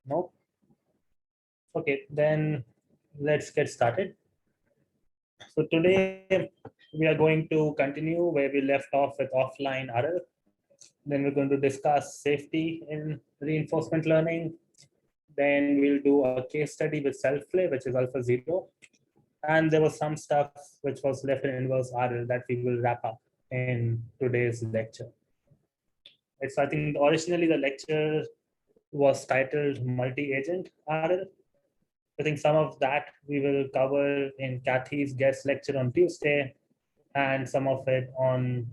No? Okay, then let's get started. So today we are going to continue where we left off with offline RL. Then we're going to discuss safety in reinforcement learning. Then we'll do a case study with self-play, which is alpha 0. And there was some stuff which was left in inverse RL that we will wrap up in today's lecture. So I think originally the lecture was titled multi-agent RL. I think some of that we will cover in Kathy's guest lecture on Tuesday, and some of it on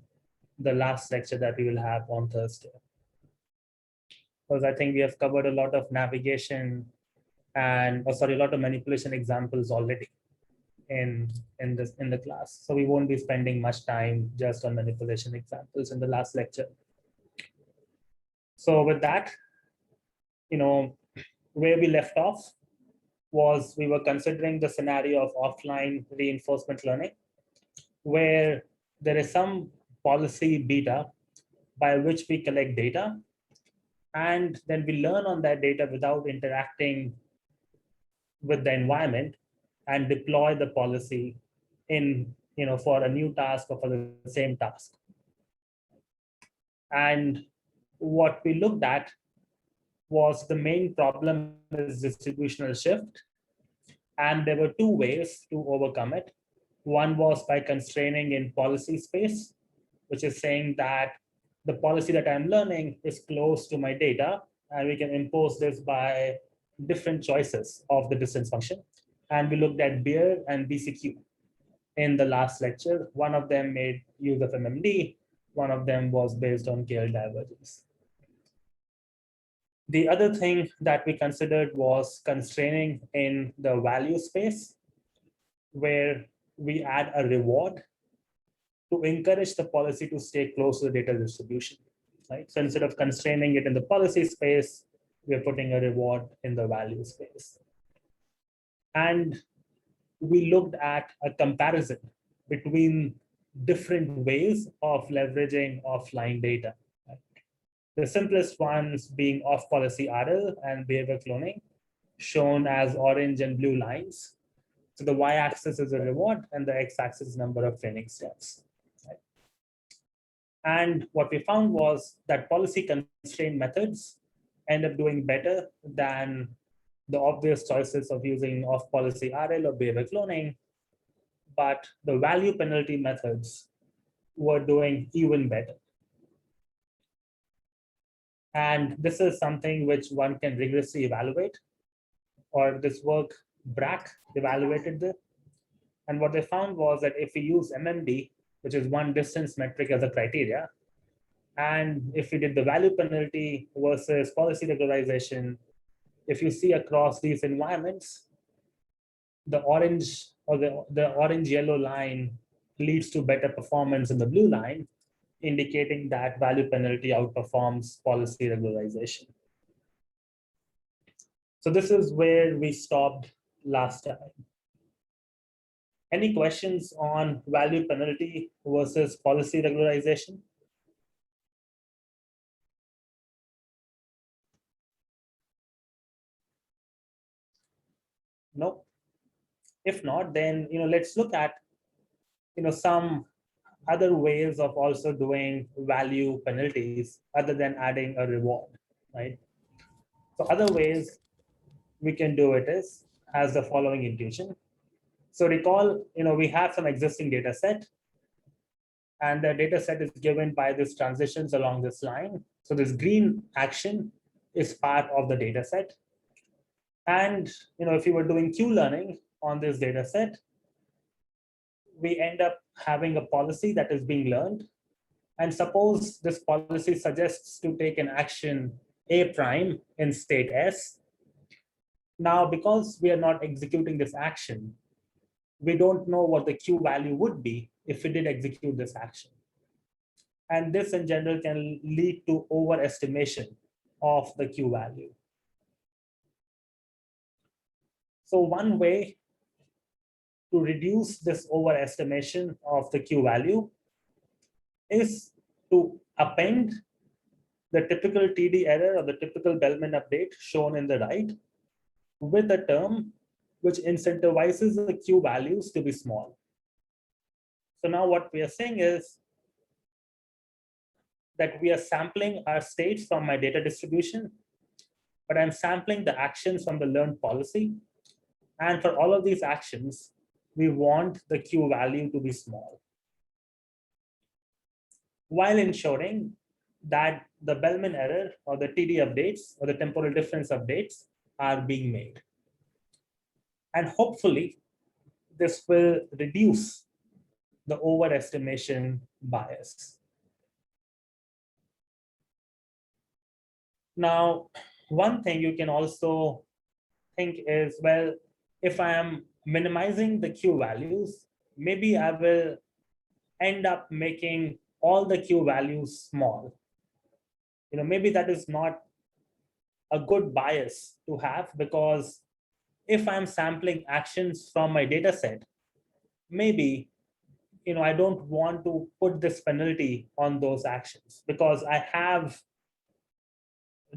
the last lecture that we will have on Thursday. Because I think we have covered a lot of navigation and, a lot of manipulation examples already in the class. So we won't be spending much time just on manipulation examples in the last lecture. So with that, where we left off was we were considering the scenario of offline reinforcement learning, where there is some policy beta by which we collect data, and then we learn on that data without interacting with the environment and deploy the policy in, for a new task or for the same task. And what we looked at was the main problem is distributional shift. And there were two ways to overcome it. One was by constraining in policy space, which is saying that the policy that I'm learning is close to my data, and we can impose this by different choices of the distance function. And we looked at Beer and BCQ in the last lecture. One of them made use of MMD. One of them was based on KL divergence. The other thing that we considered was constraining in the value space, where we add a reward to encourage the policy to stay close to the data distribution. Right? So instead of constraining it in the policy space, we're putting a reward in the value space. And we looked at a comparison between different ways of leveraging offline data. The simplest ones being off-policy RL and behavior cloning, shown as orange and blue lines. So the y-axis is a reward and the x-axis is number of training steps. Right? And what we found was that policy constraint methods end up doing better than the obvious choices of using off-policy RL or behavior cloning, but the value penalty methods were doing even better. And this is something which one can rigorously evaluate, or this work, BRAC, evaluated this. And what they found was that if we use MMD, which is one distance metric as a criteria, and if we did the value penalty versus policy regularization, if you see across these environments, the orange or the orange-yellow line leads to better performance in the blue line, indicating that value penalty outperforms policy regularization. So this is where we stopped last time. Any questions on value penalty versus policy regularization? No. If not, then let's look at some other ways of also doing value penalties other than adding a reward, right? So other ways we can do it is as the following intuition. So recall, we have some existing data set, and the data set is given by these transitions along this line. So this green action is part of the data set. And if you were doing Q learning on this data set, we end up having a policy that is being learned. And suppose this policy suggests to take an action A prime in state S. Now, because we are not executing this action, we don't know what the Q value would be if we did execute this action. And this in general can lead to overestimation of the Q value. So one way to reduce this overestimation of the Q value is to append the typical TD error or the typical Bellman update shown in the right with a term which incentivizes the Q values to be small. So now what we are saying is that we are sampling our states from my data distribution, but I'm sampling the actions from the learned policy. And for all of these actions, we want the Q value to be small, while ensuring that the Bellman error or the TD updates or the temporal difference updates are being made. And hopefully, this will reduce the overestimation bias. Now, one thing you can also think is, well, if I am minimizing the Q values, maybe I will end up making all the Q values small. Maybe that is not a good bias to have, because if I'm sampling actions from my data set, maybe I don't want to put this penalty on those actions because I have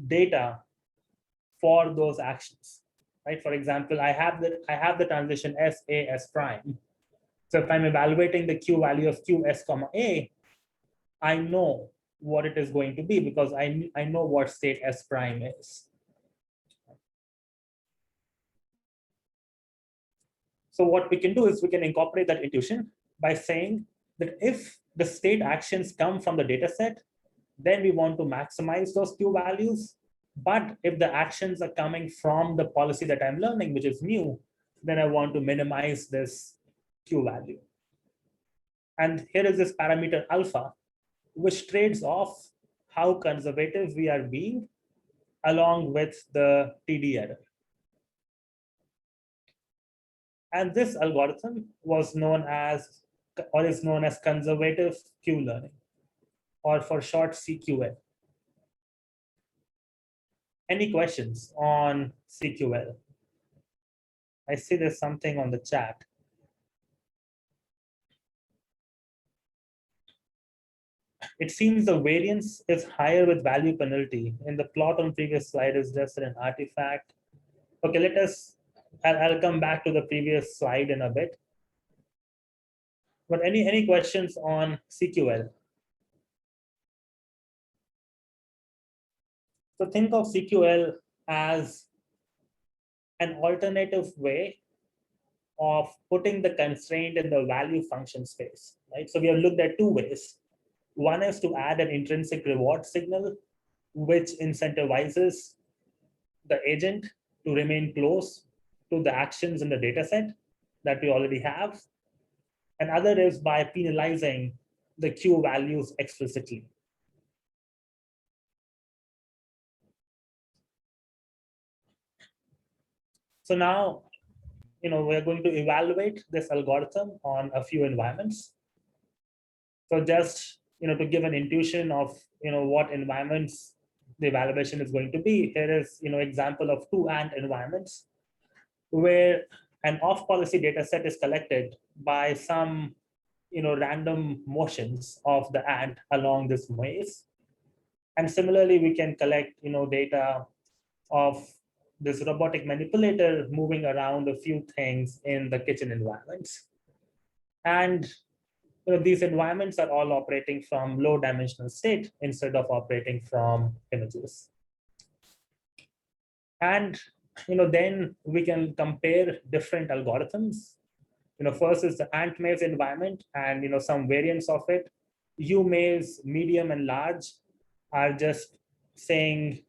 data for those actions, right? For example, I have the transition S A S prime. So if I'm evaluating the Q value of Q S comma A, I know what it is going to be because I know what state S prime is. So what we can do is we can incorporate that intuition by saying that if the state actions come from the data set, then we want to maximize those Q values. But if the actions are coming from the policy that I'm learning, which is new, then I want to minimize this Q value. And here is this parameter alpha, which trades off how conservative we are being along with the TD error. And this algorithm was known as, or is known as, conservative Q learning, or for short CQL. Any questions on CQL? I see there's something on the chat. It seems the variance is higher with value penalty. In the plot on previous slide is just an artifact. Okay, I'll come back to the previous slide in a bit. But any questions on CQL? So think of CQL as an alternative way of putting the constraint in the value function space, right? So we have looked at two ways. One is to add an intrinsic reward signal, which incentivizes the agent to remain close to the actions in the data set that we already have. And other is by penalizing the Q values explicitly. So now, we're going to evaluate this algorithm on a few environments. So just, to give an intuition of, what environments the evaluation is going to be, here is, example of two ant environments where an off-policy data set is collected by some, random motions of the ant along this maze. And similarly, we can collect, data of this robotic manipulator moving around a few things in the kitchen environments. And these environments are all operating from low dimensional state instead of operating from images. And then we can compare different algorithms. First is the ant maze environment and some variants of it. U maze, medium, and large are just saying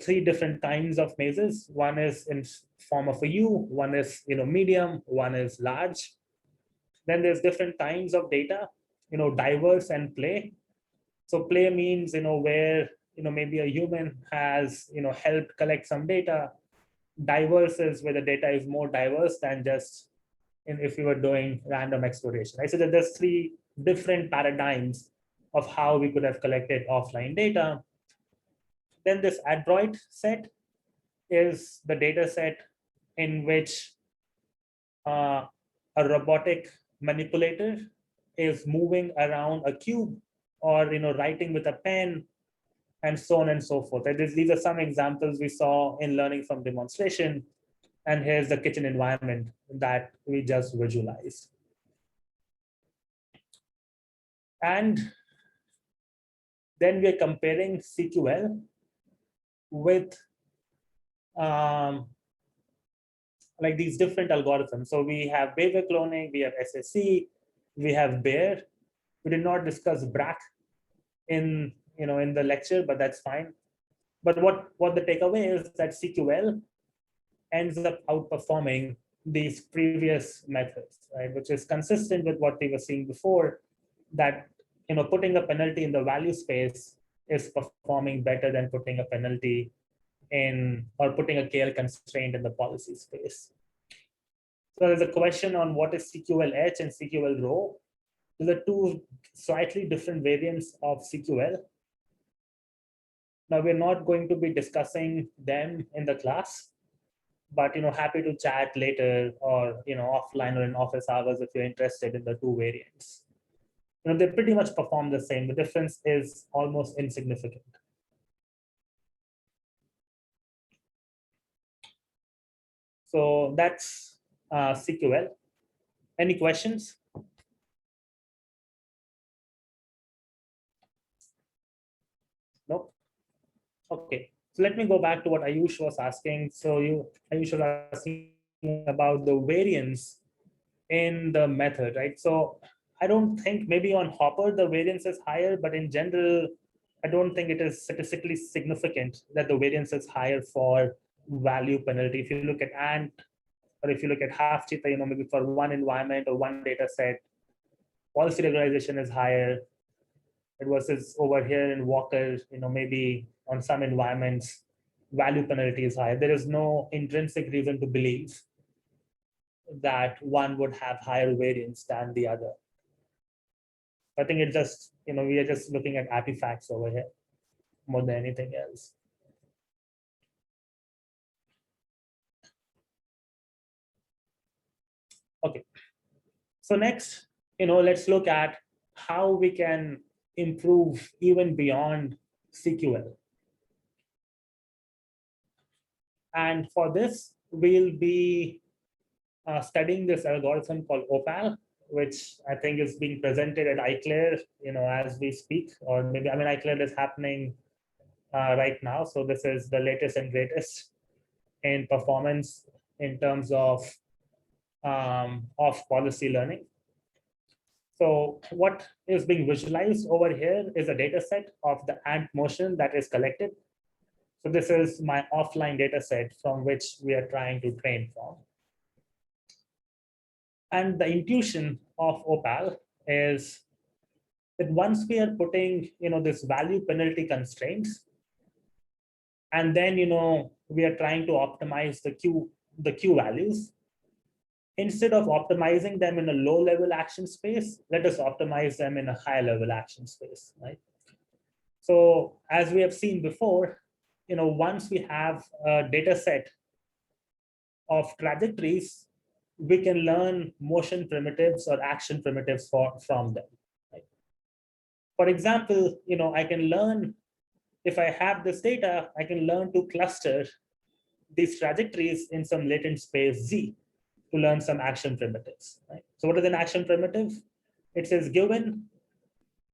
three different kinds of mazes. One is in form of a U, one is medium, one is large. Then there's different kinds of data, diverse and play. So play means where maybe a human has helped collect some data. Diverse is where the data is more diverse than just if we were doing random exploration. Right? So there's three different paradigms of how we could have collected offline data. Then this adroit set is the data set in which a robotic manipulator is moving around a cube or writing with a pen and so on and so forth. And these are some examples we saw in learning from demonstration. And here's the kitchen environment that we just visualized. And then we're comparing CQL with like these different algorithms. So we have behavior cloning, we have SSC, we have Bear. We did not discuss BRAC in the lecture, but that's fine. But what the takeaway is that CQL ends up outperforming these previous methods, right? Which is consistent with what we were seeing before, that putting a penalty in the value space is performing better than putting a penalty in, or putting a KL constraint in the policy space. So there's a question on what is CQL-H and CQL-Rho. These are two slightly different variants of CQL. Now we're not going to be discussing them in the class, but happy to chat later, or offline or in office hours if you're interested in the two variants. They pretty much perform the same. The difference is almost insignificant. So that's CQL. Any questions? No? Okay. So let me go back to what Ayush was asking. So Ayush was asking about the variance in the method, right? So I don't think, maybe on Hopper the variance is higher, but in general, I don't think it is statistically significant that the variance is higher for value penalty. If you look at Ant, or if you look at half cheetah, maybe for one environment or one data set, policy regularization is higher. Versus over here in Walker, maybe on some environments, value penalty is higher. There is no intrinsic reason to believe that one would have higher variance than the other. I think it's just, we are just looking at artifacts over here more than anything else. Okay. So next, let's look at how we can improve even beyond CQL. And for this, we'll be studying this algorithm called OPAL, which I think is being presented at ICLR, as we speak, or maybe, ICLR is happening right now. So this is the latest and greatest in performance in terms of policy learning. So what is being visualized over here is a data set of the ant motion that is collected. So this is my offline data set from which we are trying to train from. And the intuition of OPAL is that once we are putting, this value penalty constraints, and then, we are trying to optimize the Q values, instead of optimizing them in a low-level action space, let us optimize them in a high-level action space, right? So as we have seen before, once we have a data set of trajectories, we can learn motion primitives or action primitives from them. Right? For example, I can learn, if I have this data, I can learn to cluster these trajectories in some latent space Z to learn some action primitives. Right? So what is an action primitive? It says given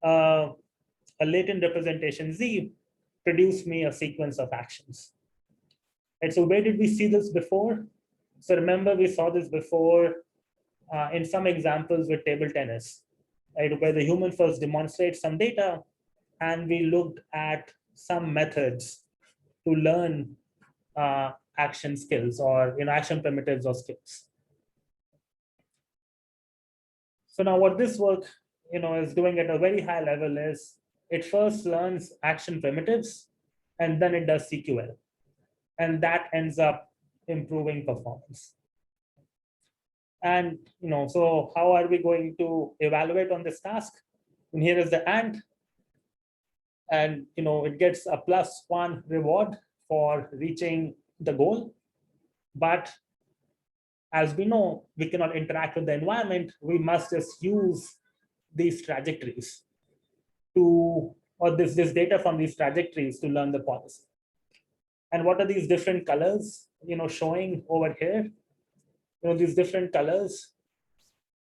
a latent representation Z, produce me a sequence of actions. And so where did we see this before? So remember, we saw this before in some examples with table tennis, right, where the human first demonstrates some data, and we looked at some methods to learn action skills, or action primitives or skills. So now what this work is doing at a very high level is it first learns action primitives, and then it does CQL, and that ends up improving performance. And so how are we going to evaluate on this task? And here is the ant, and it gets a +1 reward for reaching the goal. But as we know, we cannot interact with the environment. We must just use these trajectories to or this data from these trajectories to learn the policy. And what are these different colors, showing over here? These different colors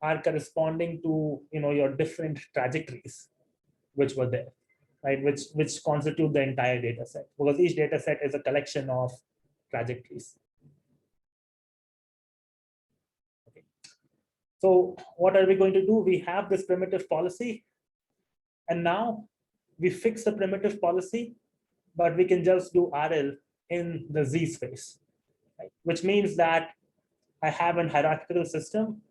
are corresponding to, your different trajectories which were there, right? Which constitute the entire data set, because each data set is a collection of trajectories. Okay. So what are we going to do? We have this primitive policy, and now we fix the primitive policy, but we can just do RL in the Z space, right? Which means that I have an hierarchical system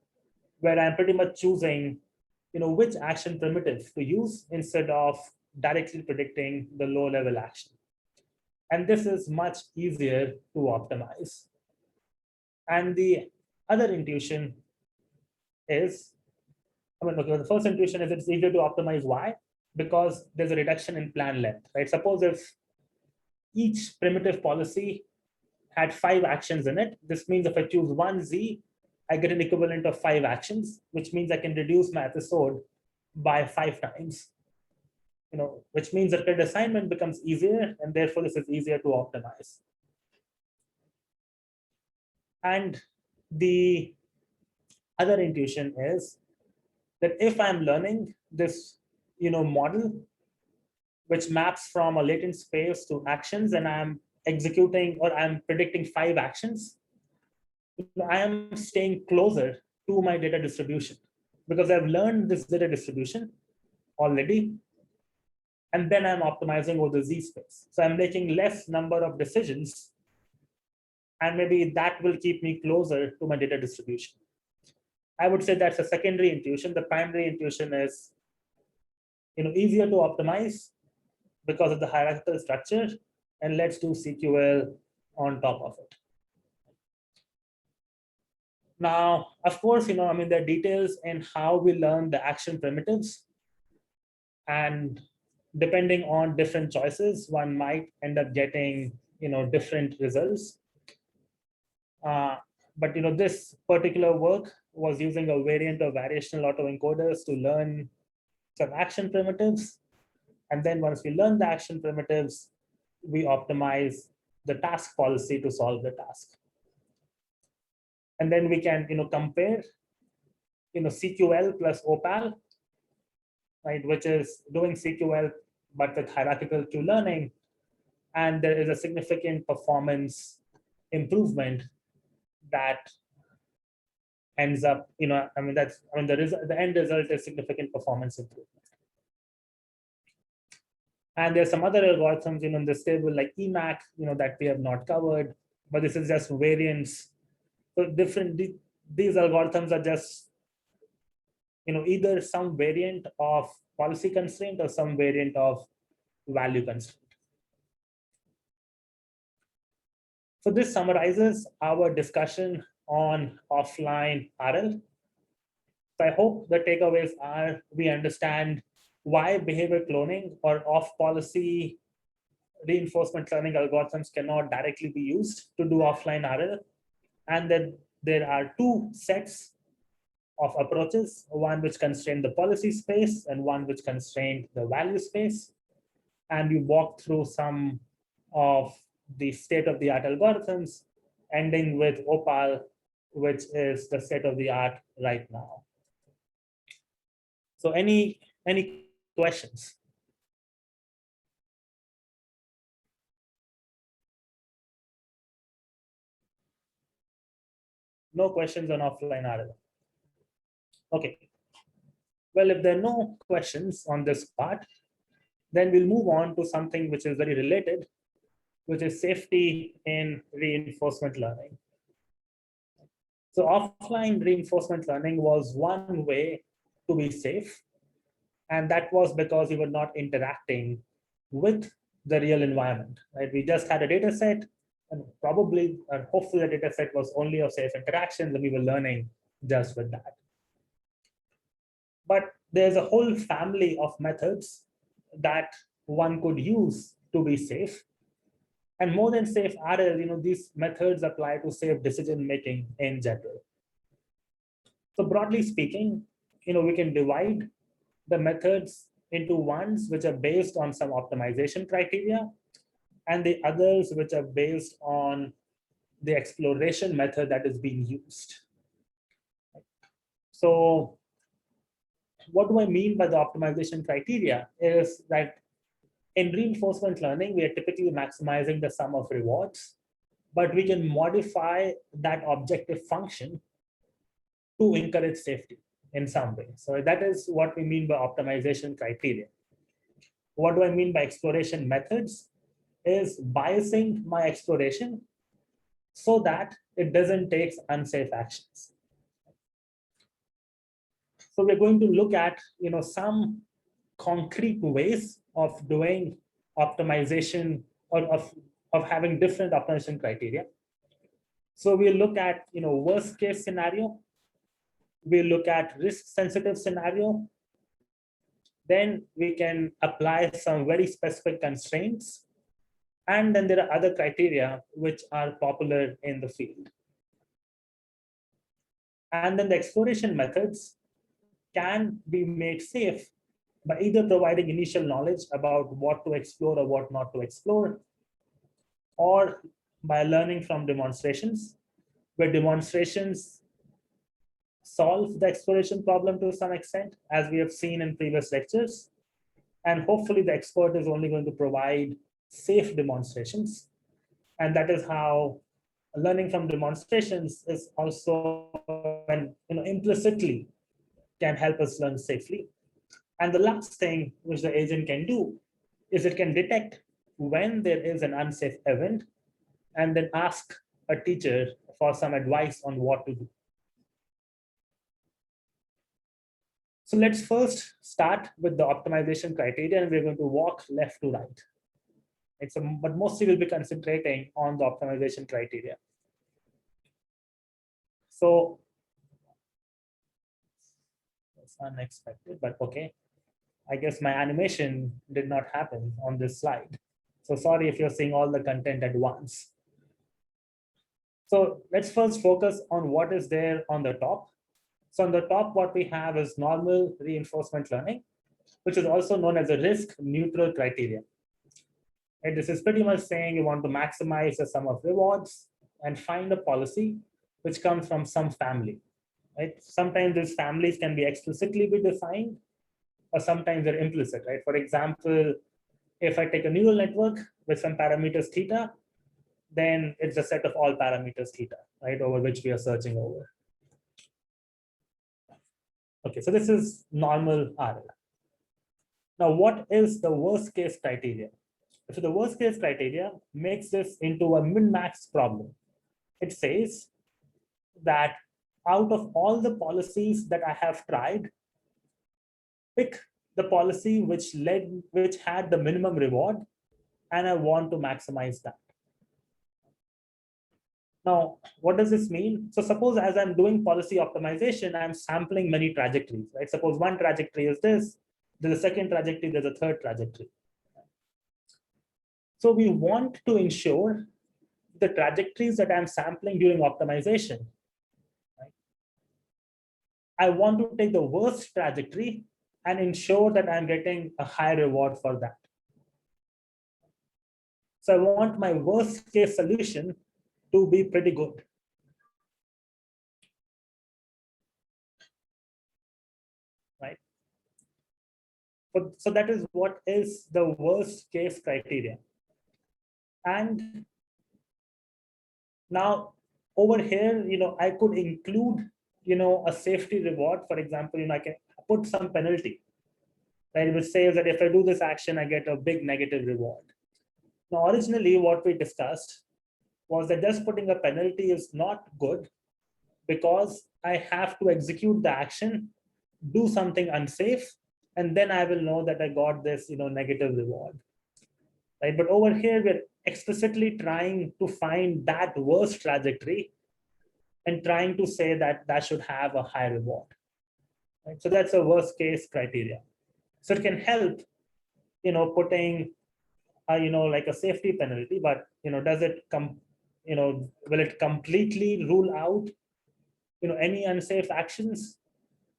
where I'm pretty much choosing, which action primitive to use instead of directly predicting the low level action. And this is much easier to optimize. And the other intuition is, the first intuition is it's easier to optimize. Why? Because there's a reduction in plan length, right? Suppose if each primitive policy had 5 actions in it, this means if I choose one Z, I get an equivalent of 5 actions, which means I can reduce my episode by 5 times. Which means that credit assignment becomes easier, and therefore this is easier to optimize. And the other intuition is that if I'm learning this, model, which maps from a latent space to actions, and I'm executing or I'm predicting 5 actions, I am staying closer to my data distribution because I've learned this data distribution already. And then I'm optimizing over the Z space. So I'm making less number of decisions, and maybe that will keep me closer to my data distribution. I would say that's a secondary intuition. The primary intuition is, easier to optimize because of the hierarchical structure, and let's do CQL on top of it. Now, of course, there are details in how we learn the action primitives, and depending on different choices, one might end up getting, different results. But this particular work was using a variant of variational autoencoders to learn some action primitives. And then once we learn the action primitives, we optimize the task policy to solve the task. And then we can, compare, CQL plus OPAL, right, which is doing CQL but with hierarchical true learning, and there is a significant performance improvement that ends up, the end result is significant performance improvement. And there's some other algorithms in this table like EMAC, that we have not covered, but this is just variance. So these algorithms are just, either some variant of policy constraint or some variant of value constraint. So this summarizes our discussion on offline RL. So I hope the takeaways are we understand why behavior cloning or off-policy reinforcement learning algorithms cannot directly be used to do offline RL, and that there are 2 sets of approaches, one which constrain the policy space and one which constrain the value space. And we walked through some of the state-of-the-art algorithms, ending with OPAL, which is the state-of-the-art right now. So any questions? No questions on offline RL. Okay. Well, if there are no questions on this part, then we'll move on to something which is very related, which is safety in reinforcement learning. So offline reinforcement learning was one way to be safe. And that was because we were not interacting with the real environment, right? We just had a data set, and probably and hopefully the data set was only of safe interactions, and we were learning just with that. But there's a whole family of methods that one could use to be safe. And more than safe RL, these methods apply to safe decision-making in general. So broadly speaking, we can divide the methods into ones which are based on some optimization criteria, and the others which are based on the exploration method that is being used. So what do I mean by the optimization criteria is that in reinforcement learning, we are typically maximizing the sum of rewards, but we can modify that objective function to encourage safety in some way. So that is what we mean by optimization criteria. What do I mean by exploration methods? Is biasing my exploration so that it doesn't take unsafe actions. So we're going to look at some concrete ways of doing optimization, or of having different optimization criteria. So we'll look at worst case scenario, we'll look at risk sensitive scenario, then we can apply some very specific constraints, and then there are other criteria which are popular in the field. And then the exploration methods can be made safe by either providing initial knowledge about what to explore or what not to explore, or by learning from demonstrations, where demonstrations solve the exploration problem to some extent, as we have seen in previous lectures. And hopefully the expert is only going to provide safe demonstrations. And that is how learning from demonstrations is also, implicitly can help us learn safely. And the last thing which the agent can do is it can detect when there is an unsafe event and then ask a teacher for some advice on what to do. So let's first start with the optimization criteria, and we're going to walk left to right. But mostly we'll be concentrating on the optimization criteria. So that's unexpected, but okay. I guess my animation did not happen on this slide. So sorry if you're seeing all the content at once. So let's first focus on what is there on the top. So on the top, what we have is normal reinforcement learning, which is also known as a risk neutral criteria. And this is pretty much saying you want to maximize the sum of rewards and find a policy which comes from some family. Right? Sometimes these families can be explicitly be defined, or sometimes they're implicit, right? For example, if I take a neural network with some parameters theta, then it's a set of all parameters theta, right, over which we are searching over. Okay, so this is normal RL. Now, what is the worst case criteria? So the worst case criteria makes this into a min-max problem. It says that out of all the policies that I have tried, pick the policy which had the minimum reward, and I want to maximize that. Now, what does this mean? So suppose as I'm doing policy optimization, I'm sampling many trajectories, right? Suppose one trajectory is this, there's a second trajectory, there's a third trajectory. So we want to ensure the trajectories that I'm sampling during optimization, right? I want to take the worst trajectory and ensure that I'm getting a high reward for that. So I want my worst case solution to be pretty good. Right? So that is what is the worst case criteria. And now over here, I could include, a safety reward. For example, I can put some penalty, right, which says that if I do this action, I get a big negative reward. Now, originally, what we discussed was that just putting a penalty is not good, because I have to execute the action, do something unsafe, and then I will know that I got this, negative reward. Right? But over here, we're explicitly trying to find that worst trajectory and trying to say that that should have a high reward. Right? So that's a worst case criteria. So it can help, putting, like a safety penalty, but, does it come, will it completely rule out, any unsafe actions?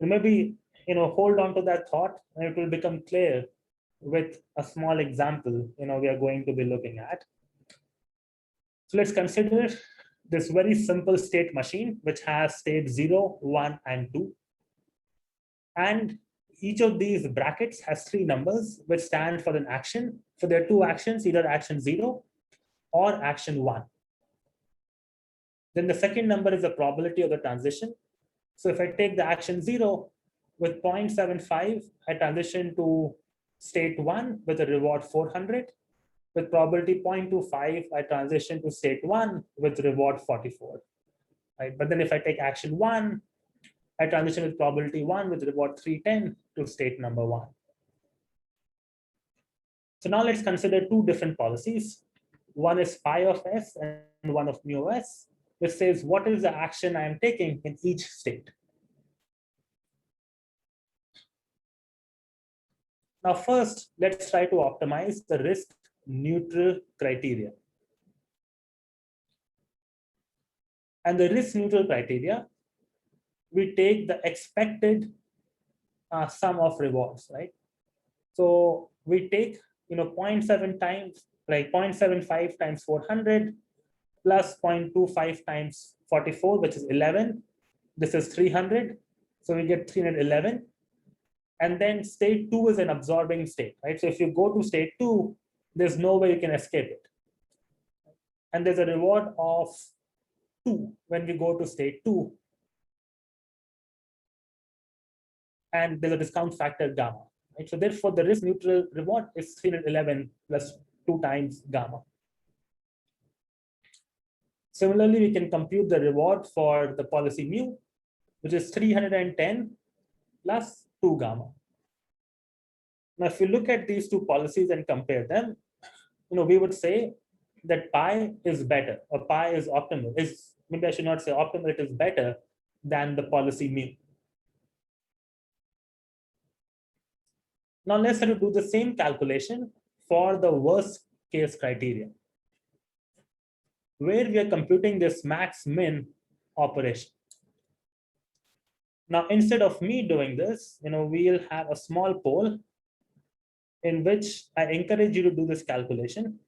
Maybe hold on to that thought, and it will become clear with a small example, we are going to be looking at. So let's consider this very simple state machine, which has state 0, 1, and 2. And each of these brackets has 3 numbers, which stand for an action. So there are 2 actions, either action 0 or action 1. Then the second number is the probability of the transition. So if I take the action 0 with 0.75, I transition to state 1 with a reward 400. With probability 0.25, I transition to state 1 with reward 44. Right? But then if I take action 1, I transition with probability 1 with reward 310 to state number 1. So now let's consider 2 different policies. One is phi of s and one of mu of s, which says what is the action I am taking in each state. Now first, let's try to optimize the risk neutral criteria. And the risk neutral criteria, we take the expected sum of rewards, right? So we take 0.7 times, like 0.75 times 400 plus 0.25 times 44, which is 11. This is 300. So we get 311. And then state 2 is an absorbing state, right? So if you go to state 2, there's no way you can escape it. And there's a reward of 2 when we go to state 2. And there's a discount factor gamma. Right? So therefore, the risk neutral reward is 311 plus 2 times gamma. Similarly, we can compute the reward for the policy mu, which is 310 plus 2 gamma. Now, if you look at these 2 policies and compare them, we would say that pi is better, or pi is optimal. Maybe I should not say optimal, it is better than the policy mu. Now let's try to do the same calculation for the worst case criteria, where we are computing this max min operation. Now, instead of me doing this, we'll have a small poll in which I encourage you to do this calculation.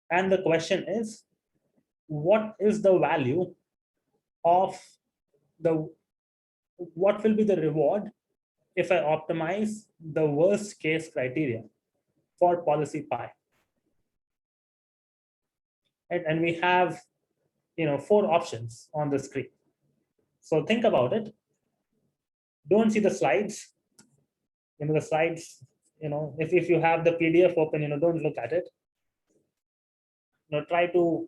And the question is, what is the value of what will be the reward if I optimize the worst case criteria for policy pi? And we have 4 options on the screen. So think about it. Don't see the slides. The slides, if you have the PDF open, don't look at it. Try to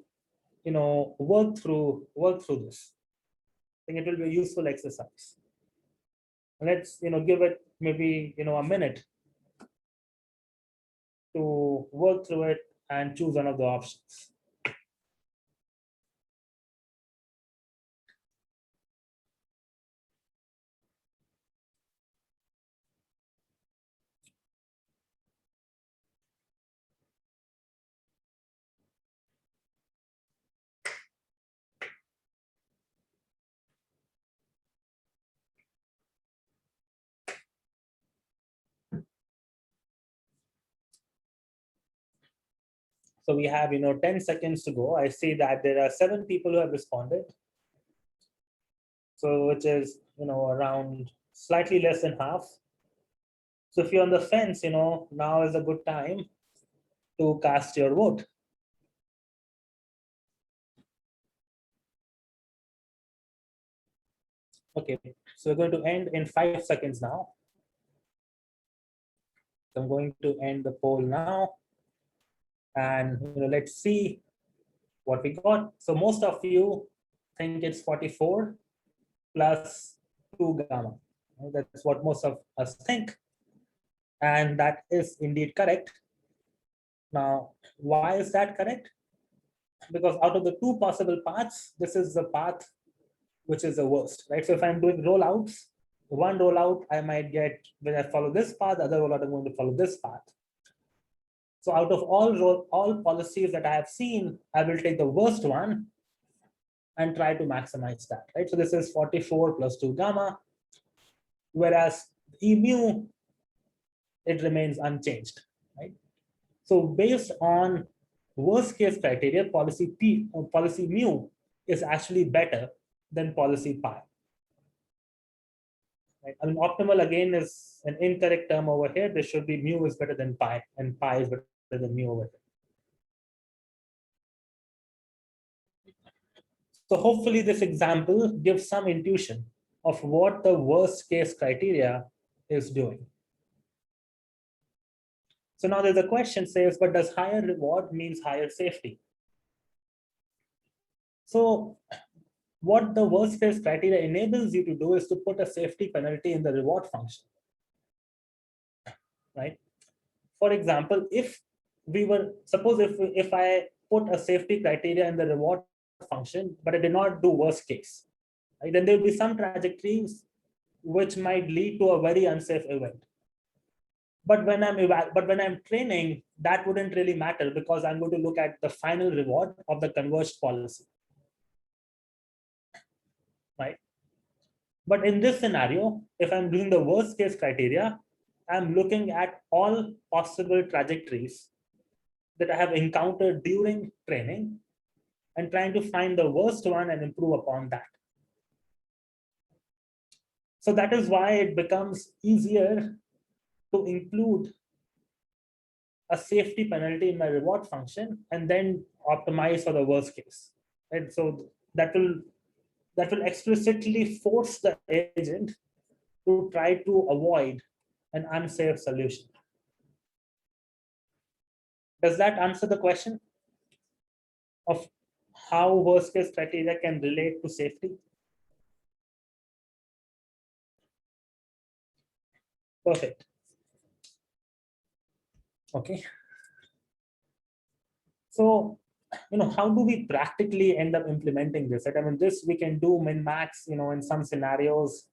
work through this. I think it will be a useful exercise. Let's give it maybe a minute to work through it and choose one of the options. So we have 10 seconds to go. I see that there are 7 people who have responded. So which is around slightly less than half. So if you're on the fence, now is a good time to cast your vote. Okay, so we're going to end in 5 seconds now. So I'm going to end the poll now. And let's see what we got. So most of you think it's 44 plus 2 gamma. That's what most of us think. And that is indeed correct. Now, why is that correct? Because out of the 2 possible paths, this is the path which is the worst, right? So if I'm doing rollouts, one rollout I might get when I follow this path, the other rollout I'm going to follow this path. So out of all policies that I have seen, I will take the worst one and try to maximize that, right? So this is 44 plus 2 gamma, whereas E mu, it remains unchanged, right? So based on worst case criteria, policy P or policy mu is actually better than policy pi. Right? I mean, optimal again is an incorrect term over here. There should be mu is better than pi, and pi is better than mu over here. So hopefully this example gives some intuition of what the worst case criteria is doing. So now there's a question says, but does higher reward means higher safety? So what the worst case criteria enables you to do is to put a safety penalty in the reward function, right? For example, if we were, suppose if I put a safety criteria in the reward function, but I did not do worst case, right? Then there will be some trajectories which might lead to a very unsafe event. But when I'm training, that wouldn't really matter because I'm going to look at the final reward of the converged policy, right? But in this scenario, if I'm doing the worst case criteria, I'm looking at all possible trajectories that I have encountered during training and trying to find the worst one and improve upon that. So that is why it becomes easier to include a safety penalty in my reward function and then optimize for the worst case. And so that will explicitly force the agent to try to avoid an unsafe solution. Does that answer the question of how worst case criteria can relate to safety? Perfect. Okay. So, how do we practically end up implementing this? Right? I mean, this we can do min max, in some scenarios.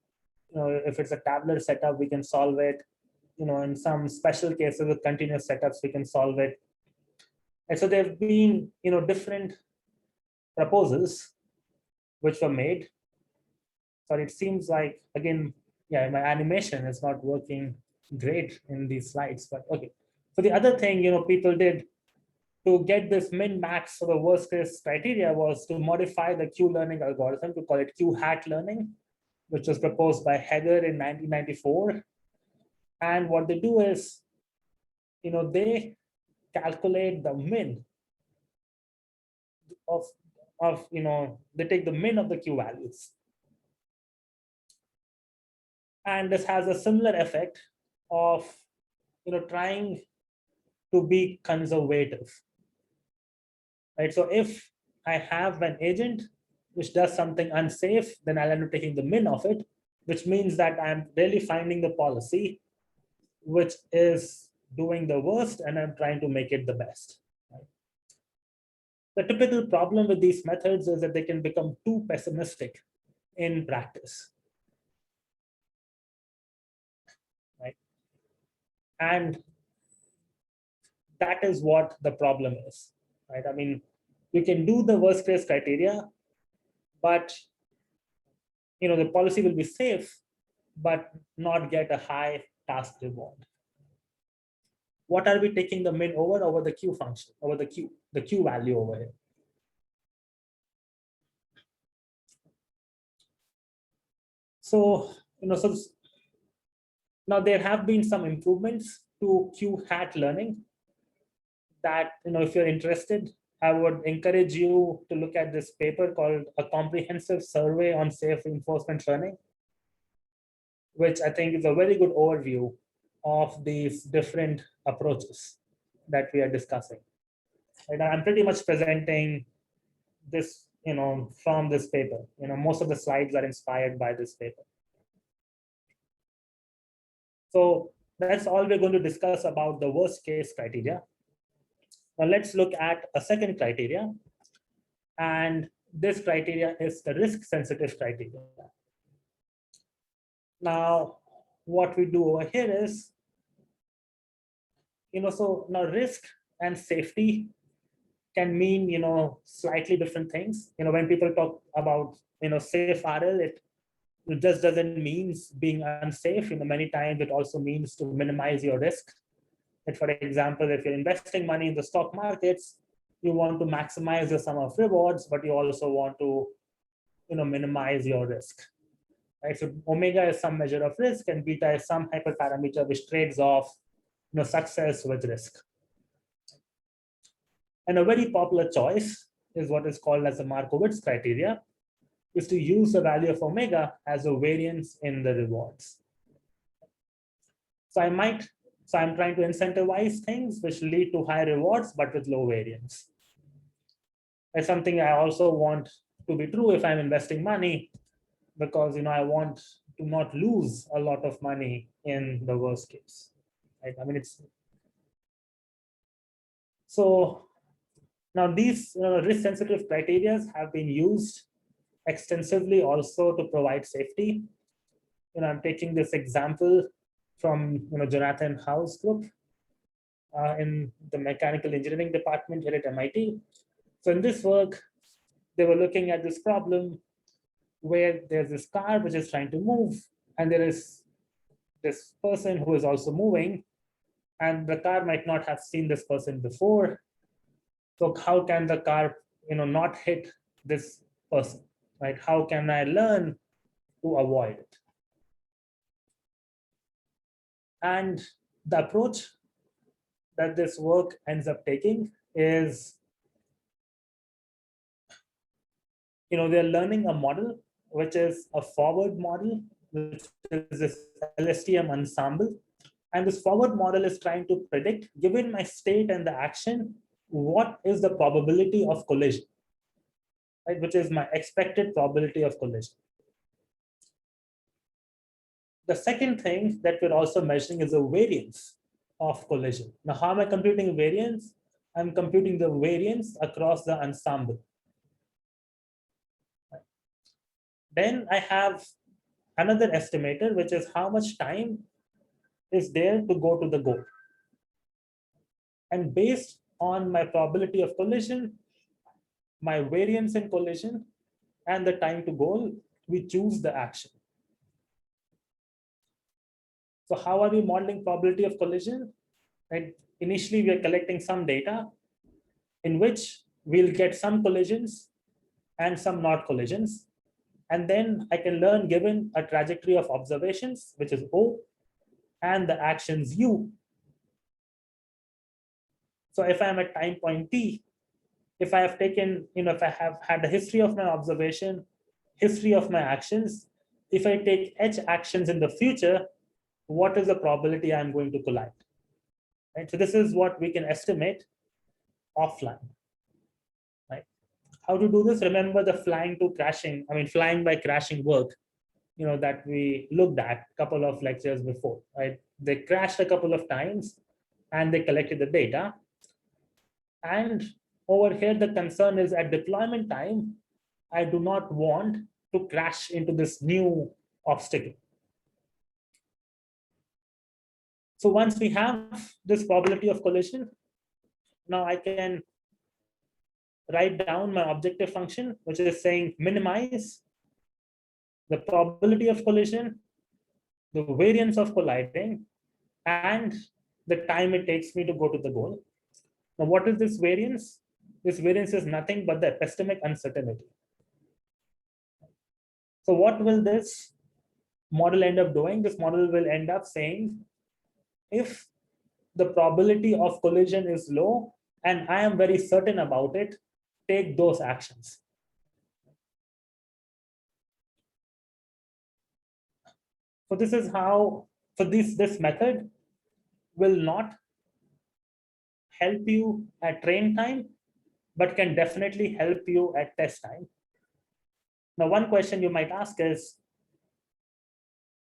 If it's a tabular setup, we can solve it. In some special cases with continuous setups, we can solve it. And so there have been, different proposals which were made. Sorry, it seems like, again, yeah, my animation is not working great in these slides, but okay. So the other thing, people did to get this min-max for the worst case criteria was to modify the Q learning algorithm to call it Q hat learning, which was proposed by Heger in 1994. And what they do is, they calculate the min of they take the min of the Q values. And this has a similar effect of, trying to be conservative, right? So if I have an agent which does something unsafe, then I'll end up taking the min of it, which means that I'm really finding the policy which is doing the worst and I'm trying to make it the best. Right? The typical problem with these methods is that they can become too pessimistic in practice. Right? And that is what the problem is. Right? I mean, we can do the worst case criteria, but the policy will be safe, but not get a high task reward. What are we taking the min over the Q function, over the Q value over here? So, so now there have been some improvements to Q hat learning that, if you're interested, I would encourage you to look at this paper called A Comprehensive Survey on Safe Reinforcement Learning, which I think is a very good overview of these different approaches that we are discussing. And I'm pretty much presenting this, from this paper. Most of the slides are inspired by this paper. So that's all we're going to discuss about the worst case criteria. Now let's look at a second criteria. And this criteria is the risk sensitive criteria. Now, what we do over here is, so now risk and safety can mean, slightly different things. When people talk about, safe RL, It just doesn't mean being unsafe. Many times it also means to minimize your risk. That, for example, if you're investing money in the stock markets, you want to maximize the sum of rewards, but you also want to, minimize your risk. Right? So omega is some measure of risk, and beta is some hyperparameter which trades off, success with risk. And a very popular choice is what is called as the Markowitz criteria, is to use the value of omega as a variance in the rewards. So I'm trying to incentivize things which lead to high rewards, but with low variance. That's something I also want to be true if I'm investing money, because I want to not lose a lot of money in the worst case. Right? It's so now these risk-sensitive criteria have been used extensively also to provide safety. I'm taking this example from Jonathan Howe's group in the mechanical engineering department here at MIT. So in this work, they were looking at this problem where there's this car which is trying to move, and there is this person who is also moving, and the car might not have seen this person before. So how can the car, not hit this person, right? How can I learn to avoid it? And the approach that this work ends up taking is, they're learning a model, which is a forward model, which is this LSTM ensemble. And this forward model is trying to predict, given my state and the action, what is the probability of collision, right? Which is my expected probability of collision. The second thing that we're also measuring is the variance of collision. Now, how am I computing variance? I'm computing the variance across the ensemble. Then I have another estimator, which is how much time is there to go to the goal. And based on my probability of collision, my variance in collision, and the time to goal, we choose the action. So how are we modeling probability of collision? Right? Initially, we are collecting some data in which we'll get some collisions and some not collisions. And then I can learn, given a trajectory of observations, which is O, and the actions U. So if I'm at time point T, if I have taken, if I have had a history of my observation, history of my actions, if I take H actions in the future, what is the probability I'm going to collide? Right? So this is what we can estimate offline. Right? How to do this? Remember the flying by crashing work, that we looked at a couple of lectures before, right? They crashed a couple of times and they collected the data. And over here, the concern is at deployment time, I do not want to crash into this new obstacle. So once we have this probability of collision, now I can write down my objective function, which is saying minimize the probability of collision, the variance of colliding, and the time it takes me to go to the goal. Now, what is this variance? This variance is nothing but the epistemic uncertainty. So what will this model end up doing? This model will end up saying, if the probability of collision is low and I am very certain about it, take those actions. So this is how, this method will not help you at train time, but can definitely help you at test time. Now, one question you might ask is,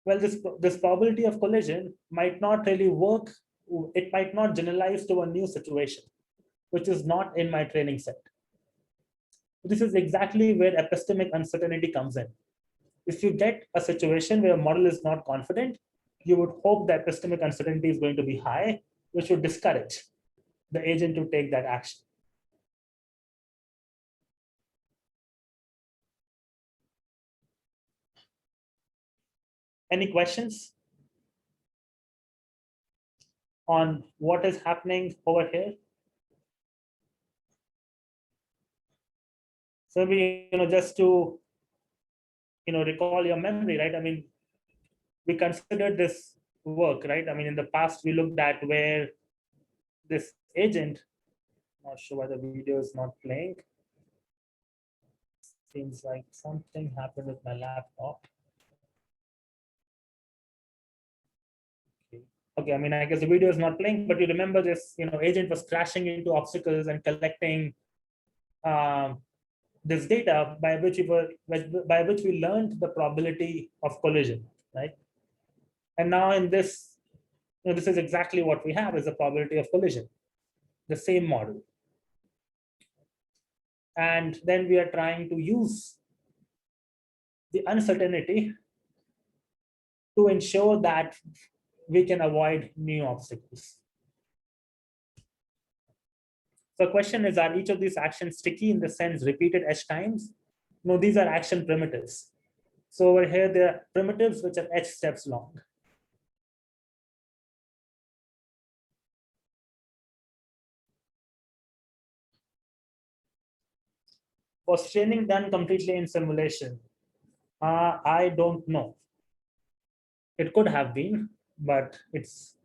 well, this probability of collision might not really work. It might not generalize to a new situation, which is not in my training set. This is exactly where epistemic uncertainty comes in. If you get a situation where a model is not confident, you would hope that epistemic uncertainty is going to be high, which would discourage the agent to take that action. Any questions on what is happening over here? So we, just to, recall your memory, right? I mean, we considered this work, right? I mean, in the past, we looked at where this agent, not sure why the video is not playing. Seems like something happened with my laptop. Okay, I mean, I guess the video is not playing, but you remember this, agent was crashing into obstacles and collecting this data by which we learned the probability of collision, right? And now in this, this is exactly what we have is the probability of collision, the same model. And then we are trying to use the uncertainty to ensure that we can avoid new obstacles. So the question is, are each of these actions sticky in the sense repeated h times? No, these are action primitives. So over here, there are primitives which are h steps long. Was training done completely in simulation? I don't know. It could have been, but it's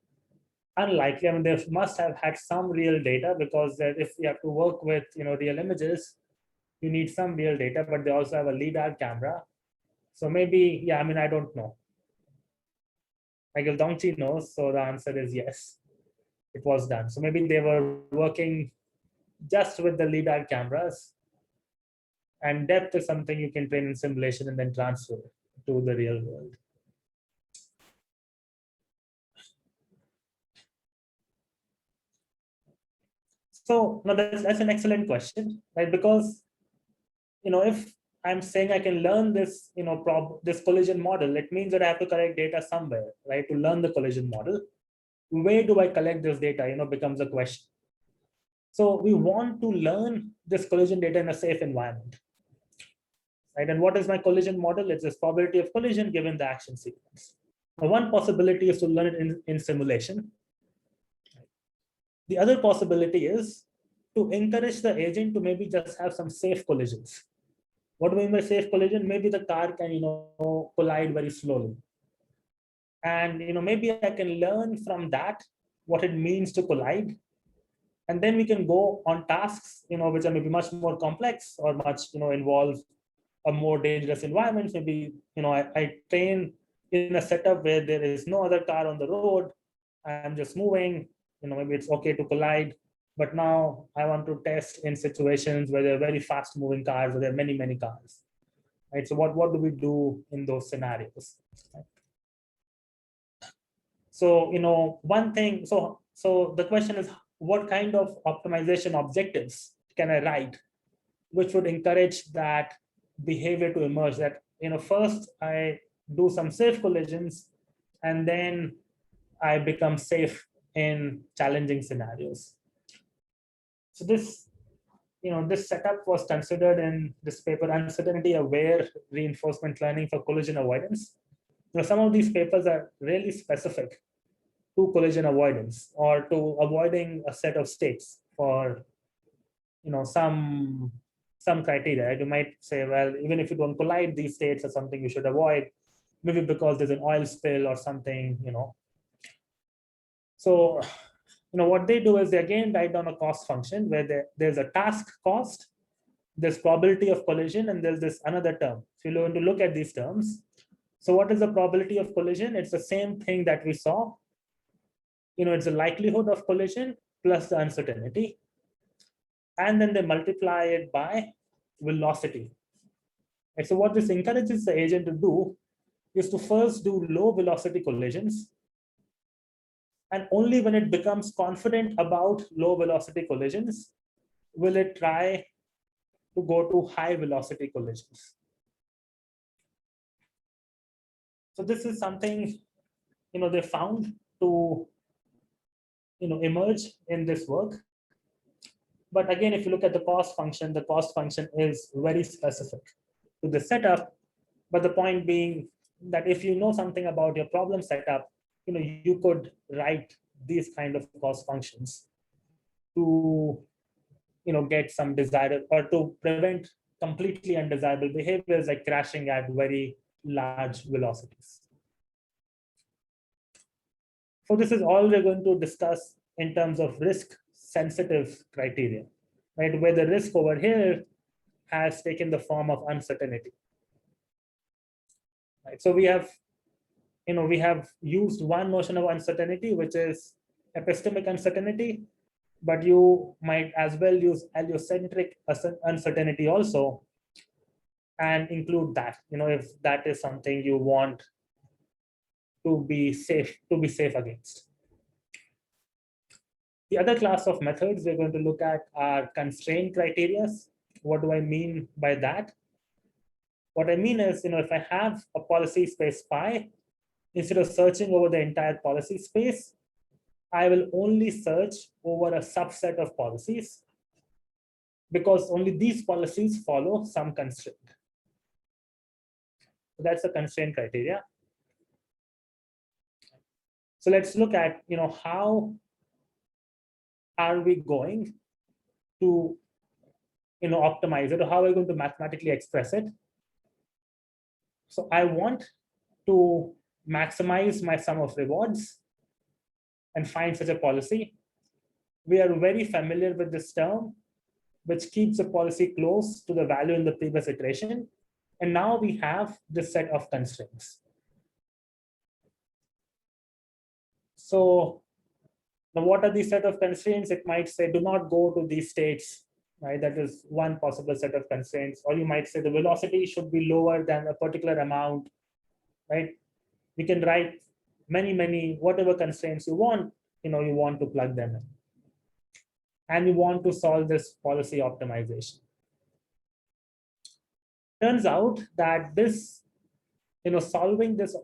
unlikely. I mean, they must have had some real data because if you have to work with real images, you need some real data, but they also have a LiDAR camera. So maybe, yeah, I mean, I don't know. I guess Dongchi knows, so the answer is yes, it was done. So maybe they were working just with the LiDAR cameras, and depth is something you can train in simulation and then transfer to the real world. So now that's an excellent question, right? Because if I'm saying I can learn this, this collision model, it means that I have to collect data somewhere, right? To learn the collision model, where do I collect this data? Becomes a question. So we want to learn this collision data in a safe environment, right? And what is my collision model? It's this probability of collision given the action sequence. Now, one possibility is to learn it in simulation. The other possibility is to encourage the agent to maybe just have some safe collisions. What do we mean by safe collision? Maybe the car can, collide very slowly. And, maybe I can learn from that what it means to collide. And then we can go on tasks, which are maybe much more complex or much, involve a more dangerous environment. Maybe, I train in a setup where there is no other car on the road. I'm just moving, maybe it's okay to collide. But now I want to test in situations where there are very fast moving cars, where there are many, many cars. Right? So what do we do in those scenarios? Right? So, one thing, so the question is, what kind of optimization objectives can I write which would encourage that behavior to emerge? That, first I do some safe collisions and then I become safe in challenging scenarios. So this, this setup was considered in this paper, Uncertainty Aware Reinforcement Learning for Collision Avoidance. Some of these papers are really specific to collision avoidance or to avoiding a set of states for some criteria. You might say, well, even if you don't collide, these states are something you should avoid, maybe because there's an oil spill or something. So what they do is they again write down a cost function where there's a task cost, there's probability of collision, and there's this another term. So you're going to look at these terms. So what is the probability of collision? It's the same thing that we saw. It's the likelihood of collision plus the uncertainty. And then they multiply it by velocity. And so what this encourages the agent to do is to first do low velocity collisions. And only when it becomes confident about low velocity collisions will it try to go to high velocity collisions. So this is something they found to emerge in this work. But again, if you look at the cost function is very specific to the setup. But the point being, that if you know something about your problem setup, you could write these kind of cost functions to get some desired, or to prevent completely undesirable behaviors like crashing at very large velocities. So this is all we're going to discuss in terms of risk sensitive criteria, right? Where the risk over here has taken the form of uncertainty. Right? So we have used one notion of uncertainty, which is epistemic uncertainty, but you might as well use heliocentric uncertainty also, and include that, if that is something you want to be safe against. The other class of methods we're going to look at are constraint criteria. What do I mean by that? What I mean is, if I have a policy space phi, instead of searching over the entire policy space, I will only search over a subset of policies, because only these policies follow some constraint. So that's the constraint criteria. So let's look at, how are we going to, optimize it, or how are we going to mathematically express it? So I want to maximize my sum of rewards and find such a policy. We are very familiar with this term, which keeps the policy close to the value in the previous iteration. And now we have this set of constraints. So now what are these set of constraints? It might say, do not go to these states, right? That is one possible set of constraints. Or you might say the velocity should be lower than a particular amount, right? You can write many, whatever constraints you want, you want to plug them in. And you want to solve this policy optimization. Turns out that this, solving this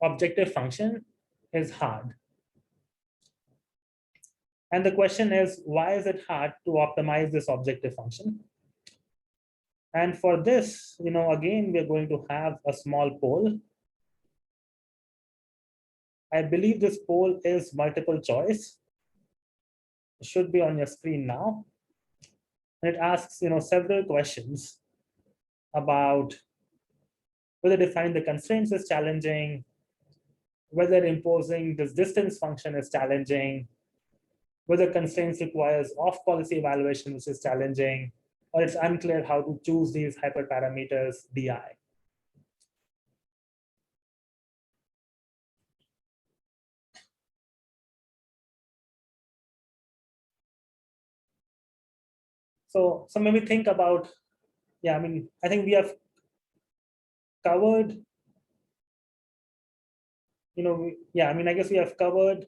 objective function is hard. And the question is, why is it hard to optimize this objective function? And for this, again, we're going to have a small poll. I believe this poll is multiple choice. It should be on your screen now. And it asks, several questions about whether defining the constraints is challenging, whether imposing this distance function is challenging, whether constraints requires off-policy evaluation, which is challenging, or it's unclear how to choose these hyperparameters DI. So maybe think about, I think we have covered, I guess we have covered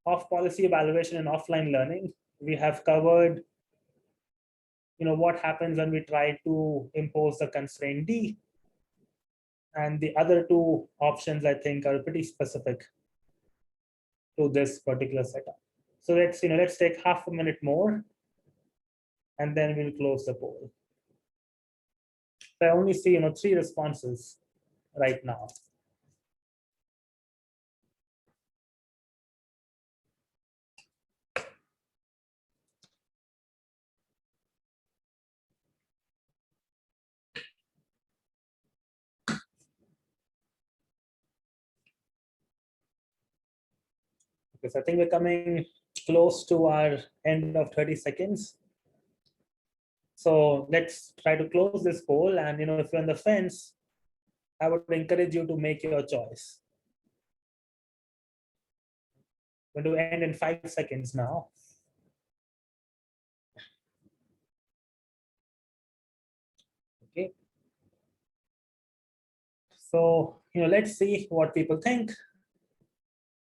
off-policy evaluation and offline learning. We have covered, what happens when we try to impose the constraint D. And the other two options, I think, are pretty specific to this particular setup. So let's take half a minute more, and then we'll close the poll. So I only see 3 responses right now. Because I think we're coming close to our end of 30 seconds. So let's try to close this poll. And if you're on the fence, I would encourage you to make your choice. We're going to end in 5 seconds now. Okay. So let's see what people think.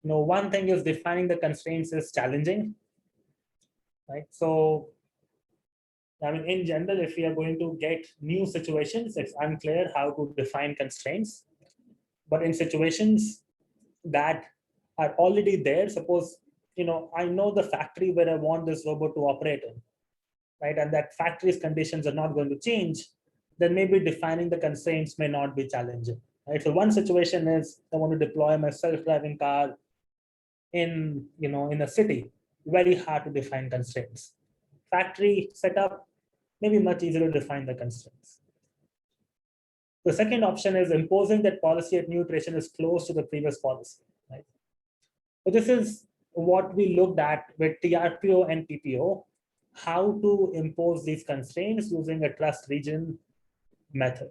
One thing is defining the constraints is challenging, right? So in general, if we are going to get new situations, it's unclear how to define constraints. But in situations that are already there, suppose, I know the factory where I want this robot to operate in, right? And that factory's conditions are not going to change. then maybe defining the constraints may not be challenging. Right? So one situation is I want to deploy my self-driving car in a city. Very hard to define constraints. Factory setup, maybe much easier to define the constraints. The second option is imposing that policy at new iteration is close to the previous policy. Right? So this is what we looked at with TRPO and PPO, how to impose these constraints using a trust region method.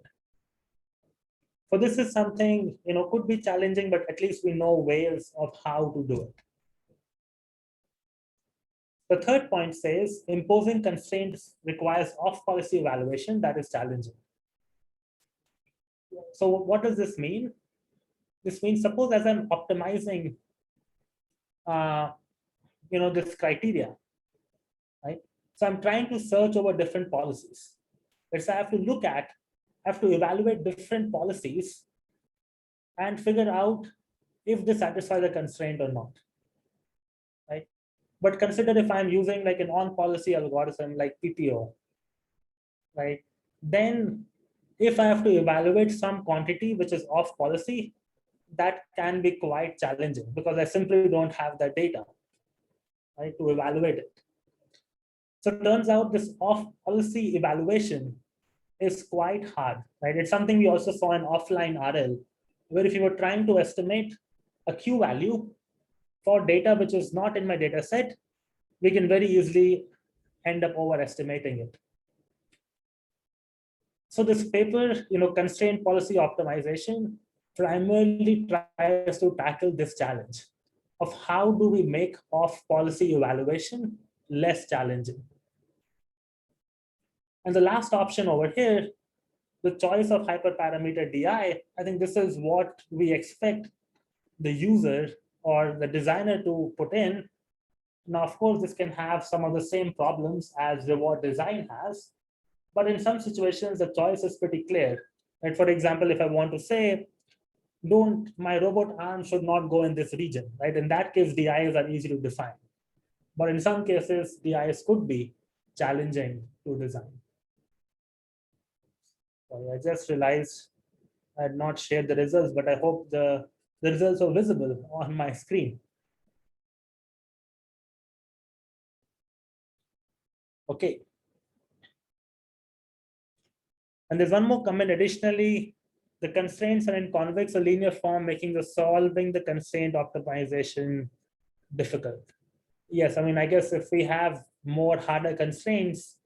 So this is something, could be challenging, but at least we know ways of how to do it. The third point says imposing constraints requires off-policy evaluation that is challenging. So what does this mean? This means suppose as I'm optimizing, this criteria, right? So I'm trying to search over different policies. So I have to evaluate different policies and figure out if they satisfy the constraint or not, right? But consider if I'm using like an on-policy algorithm like PPO, right? Then if I have to evaluate some quantity which is off policy, that can be quite challenging because I simply don't have the data, right, to evaluate it. So it turns out this off policy evaluation is quite hard, right? It's something we also saw in offline RL, where if you were trying to estimate a Q value for data which is not in my data set, we can very easily end up overestimating it. So this paper, constraint policy optimization, primarily tries to tackle this challenge of how do we make off-policy evaluation less challenging. And the last option over here, the choice of hyperparameter DI, I think this is what we expect the user or the designer to put in. Now, of course, this can have some of the same problems as reward design has, but in some situations, the choice is pretty clear. Right? For example, if I want to say, my robot arm should not go in this region, right? In that case, DIs are easy to define. But in some cases, DIs could be challenging to design. Sorry, I just realized I had not shared the results, but I hope the results are visible on my screen. Okay. And there's one more comment. Additionally, the constraints are in convex or linear form, making the solving the constraint optimization difficult. Yes, I mean, I guess if we have more harder constraints,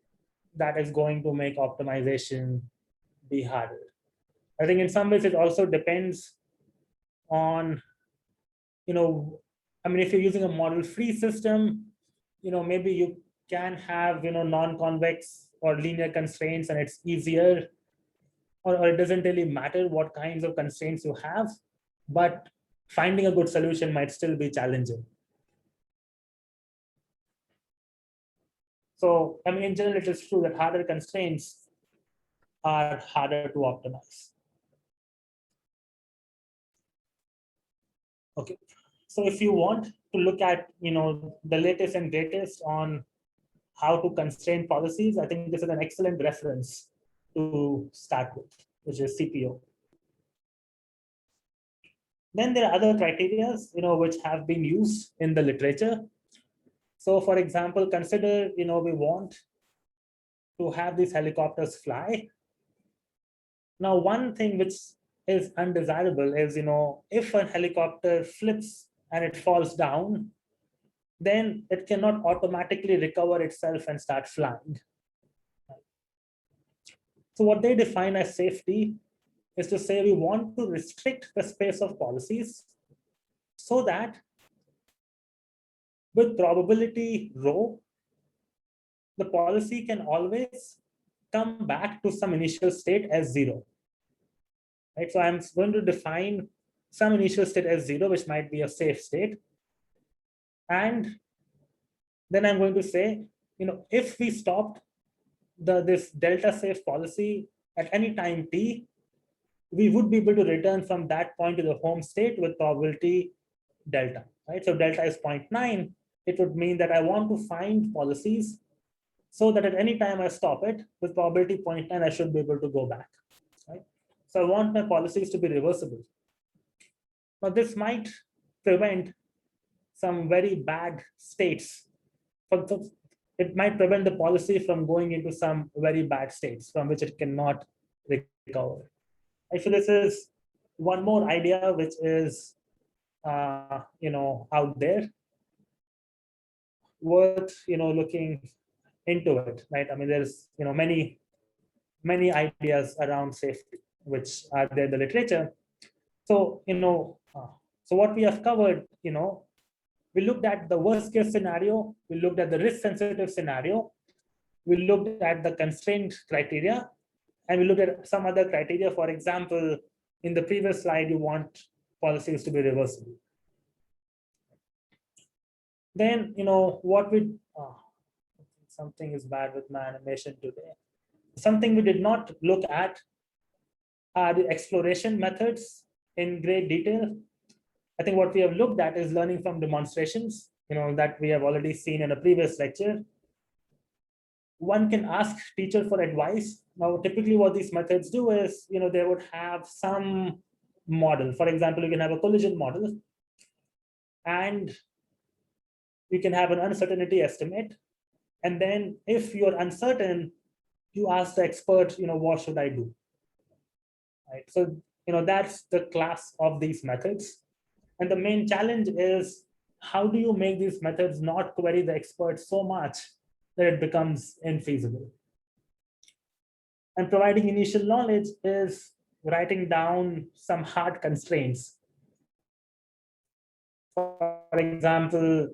that is going to make optimization be harder. I think in some ways it also depends on, if you're using a model-free system, maybe you can have, non-convex or linear constraints and it's easier, or it doesn't really matter what kinds of constraints you have, but finding a good solution might still be challenging. So, in general, it is true that harder constraints are harder to optimize. Okay, so if you want to look at, the latest and greatest on how to constrain policies, I think this is an excellent reference to start with, which is CPO. Then there are other criteria, which have been used in the literature. So, for example, consider, we want to have these helicopters fly. Now, one thing which is undesirable is, if a helicopter flips and it falls down, then it cannot automatically recover itself and start flying. So what they define as safety is to say we want to restrict the space of policies so that with probability rho, the policy can always come back to some initial state as 0. Right? So I'm going to define some initial state as 0, which might be a safe state. And then I'm going to say, if we stopped this delta safe policy at any time t, we would be able to return from that point to the home state with probability delta. Right? So delta is 0.9. It would mean that I want to find policies so that at any time I stop it, with probability 0.9, I should be able to go back, right? So I want my policies to be reversible. Now, this might prevent some very bad states. It might prevent the policy from going into some very bad states from which it cannot recover. Actually, this is one more idea which is out there, worth looking into it, right? I mean, there's many ideas around safety which are there in the literature. So so what we have covered, we looked at the worst case scenario, we looked at the risk sensitive scenario, we looked at the constraint criteria, and we looked at some other criteria. For example, in the previous slide, you want policies to be reversible. Then, what we, something is bad with my animation today. Something we did not look at are the exploration methods in great detail. I think what we have looked at is learning from demonstrations, that we have already seen in a previous lecture. One can ask teacher for advice. Now, typically what these methods do is, they would have some model. For example, you can have a collision model, and you can have an uncertainty estimate. And then if you're uncertain, you ask the expert, what should I do? Right. So, that's the class of these methods. And the main challenge is, how do you make these methods not query the expert so much that it becomes infeasible? And providing initial knowledge is writing down some hard constraints. For example,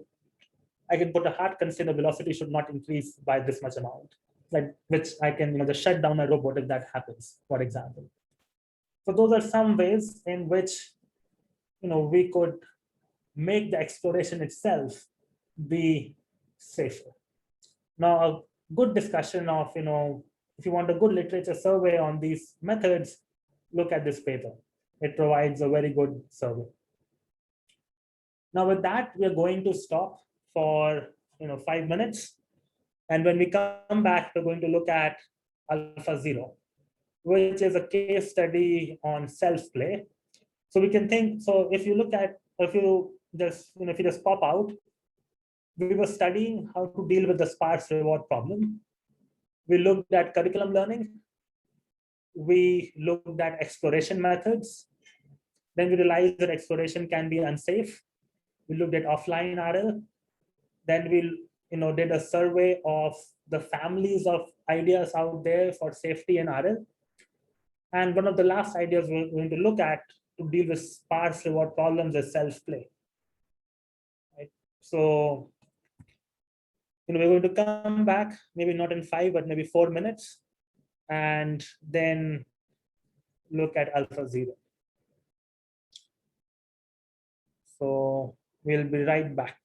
I can put a hard constraint: the velocity should not increase by this much amount, like which I can just shut down a robot if that happens, for example. So those are some ways in which we could make the exploration itself be safer. Now, a good discussion of, if you want a good literature survey on these methods, look at this paper. It provides a very good survey. Now, with that, we're going to stop for 5 minutes. And when we come back, we're going to look at Alpha Zero, which is a case study on self-play. So we can think, so if you look at, if you just pop out, we were studying how to deal with the sparse reward problem. We looked at curriculum learning. We looked at exploration methods. Then we realized that exploration can be unsafe. We looked at offline RL. Then we did a survey of the families of ideas out there for safety and RL. And one of the last ideas we're going to look at to deal with sparse reward problems is self-play. Right? So we're going to come back, maybe not in 5, but maybe 4 minutes, and then look at Alpha Zero. So we'll be right back.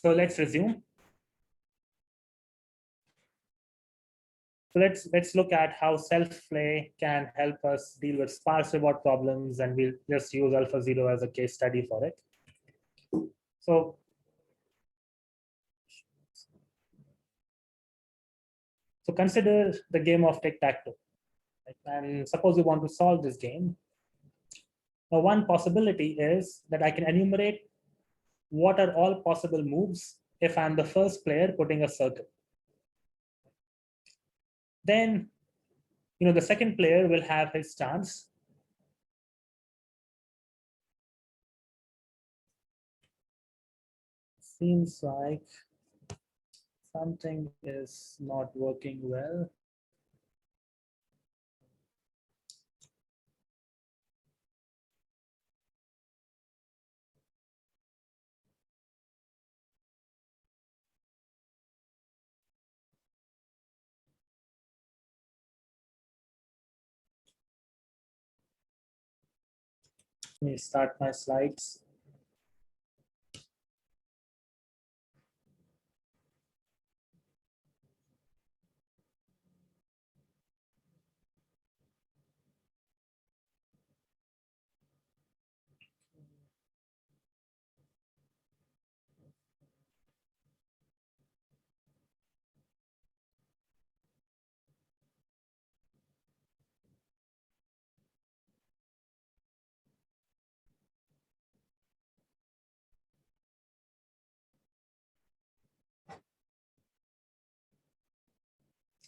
So let's resume. So let's look at how self-play can help us deal with sparse reward problems, and we'll just use AlphaZero as a case study for it. So consider the game of tic-tac-toe, right? And suppose you want to solve this game. Now, one possibility is that I can enumerate what are all possible moves if I'm the first player putting a circle. Then, the second player will have his chance. Seems like something is not working well. Let me start my slides.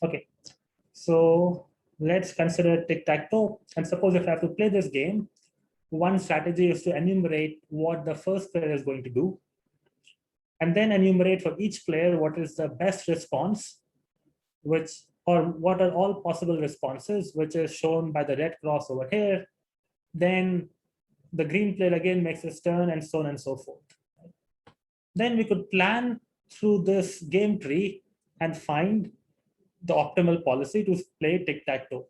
Okay, so let's consider tic-tac-toe. And suppose if I have to play this game, one strategy is to enumerate what the first player is going to do, and then enumerate for each player what is the best response, or what are all possible responses, which is shown by the red cross over here. Then the green player again makes his turn, and so on and so forth. Then we could plan through this game tree and find the optimal policy to play tic-tac-toe.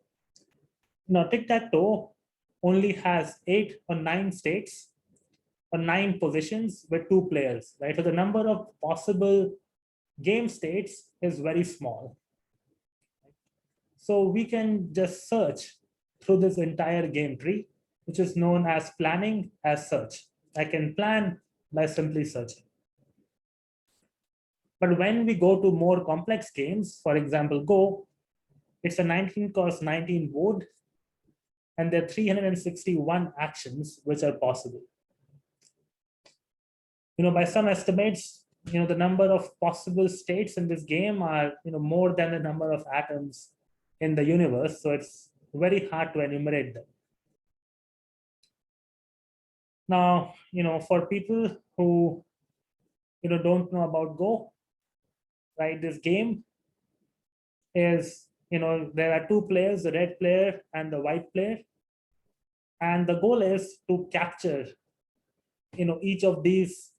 Now, tic-tac-toe only has 8 or 9 states or 9 positions with 2 players, right? So the number of possible game states is very small. So we can just search through this entire game tree, which is known as planning as search. I can plan by simply searching. But when we go to more complex games, for example, Go, it's a 19 x 19 board, and there are 361 actions which are possible. By some estimates, the number of possible states in this game are, more than the number of atoms in the universe. So it's very hard to enumerate them. Now, for people who, don't know about Go, right, this game is, there are 2 players, the red player and the white player. And the goal is to capture, each of these,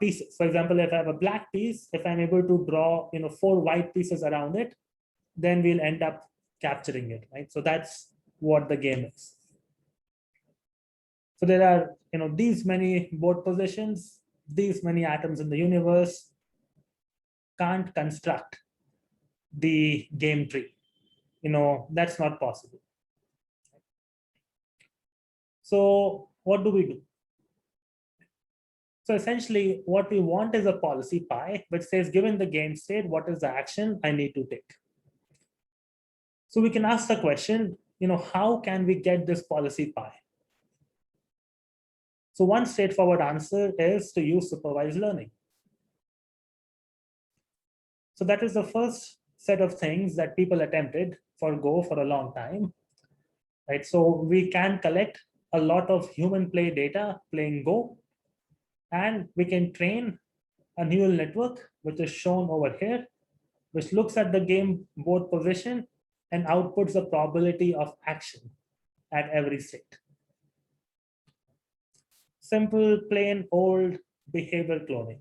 pieces. For example, if I have a black piece, if I'm able to draw, 4 white pieces around it, then we'll end up capturing it, right? So that's what the game is. So there are, these many board positions, these many atoms in the universe. Can't construct the game tree. That's not possible. So what do we do? So essentially, what we want is a policy pi, which says, given the game state, what is the action I need to take? So we can ask the question, how can we get this policy pi? So one straightforward answer is to use supervised learning. So that is the first set of things that people attempted for Go for a long time, right? So we can collect a lot of human play data playing Go, and we can train a neural network, which is shown over here, which looks at the game board position and outputs the probability of action at every state. Simple, plain, old behavior cloning.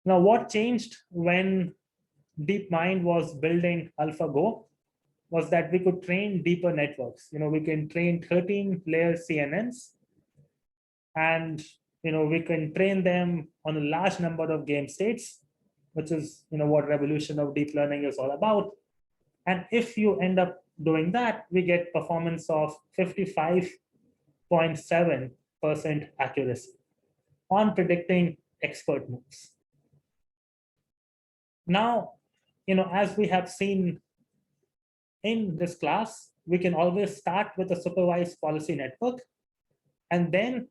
Now, what changed when DeepMind was building AlphaGo was that we could train deeper networks. We can train 13 layer CNNs, and we can train them on a large number of game states, which is what revolution of deep learning is all about. And if you end up doing that, we get performance of 55.7% accuracy on predicting expert moves. Now, as we have seen in this class, we can always start with a supervised policy network, and then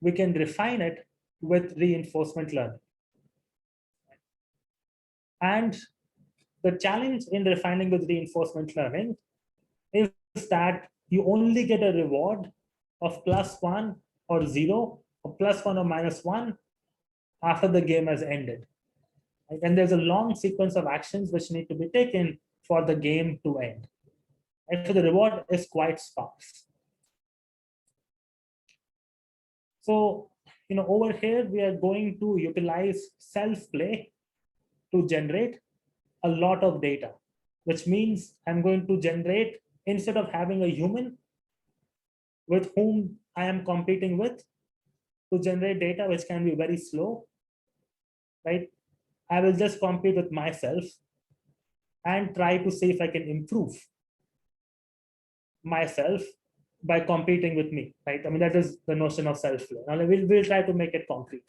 we can refine it with reinforcement learning. And the challenge in refining with reinforcement learning is that you only get a reward of +1 or 0 or +1 or -1 after the game has ended. And there's a long sequence of actions which need to be taken for the game to end. And so the reward is quite sparse. So, over here, we are going to utilize self-play to generate a lot of data, which means I'm going to generate, instead of having a human with whom I am competing with, to generate data which can be very slow, right? I will just compete with myself and try to see if I can improve myself by competing with me, right? I mean, that is the notion of self-play. Now we'll try to make it concrete,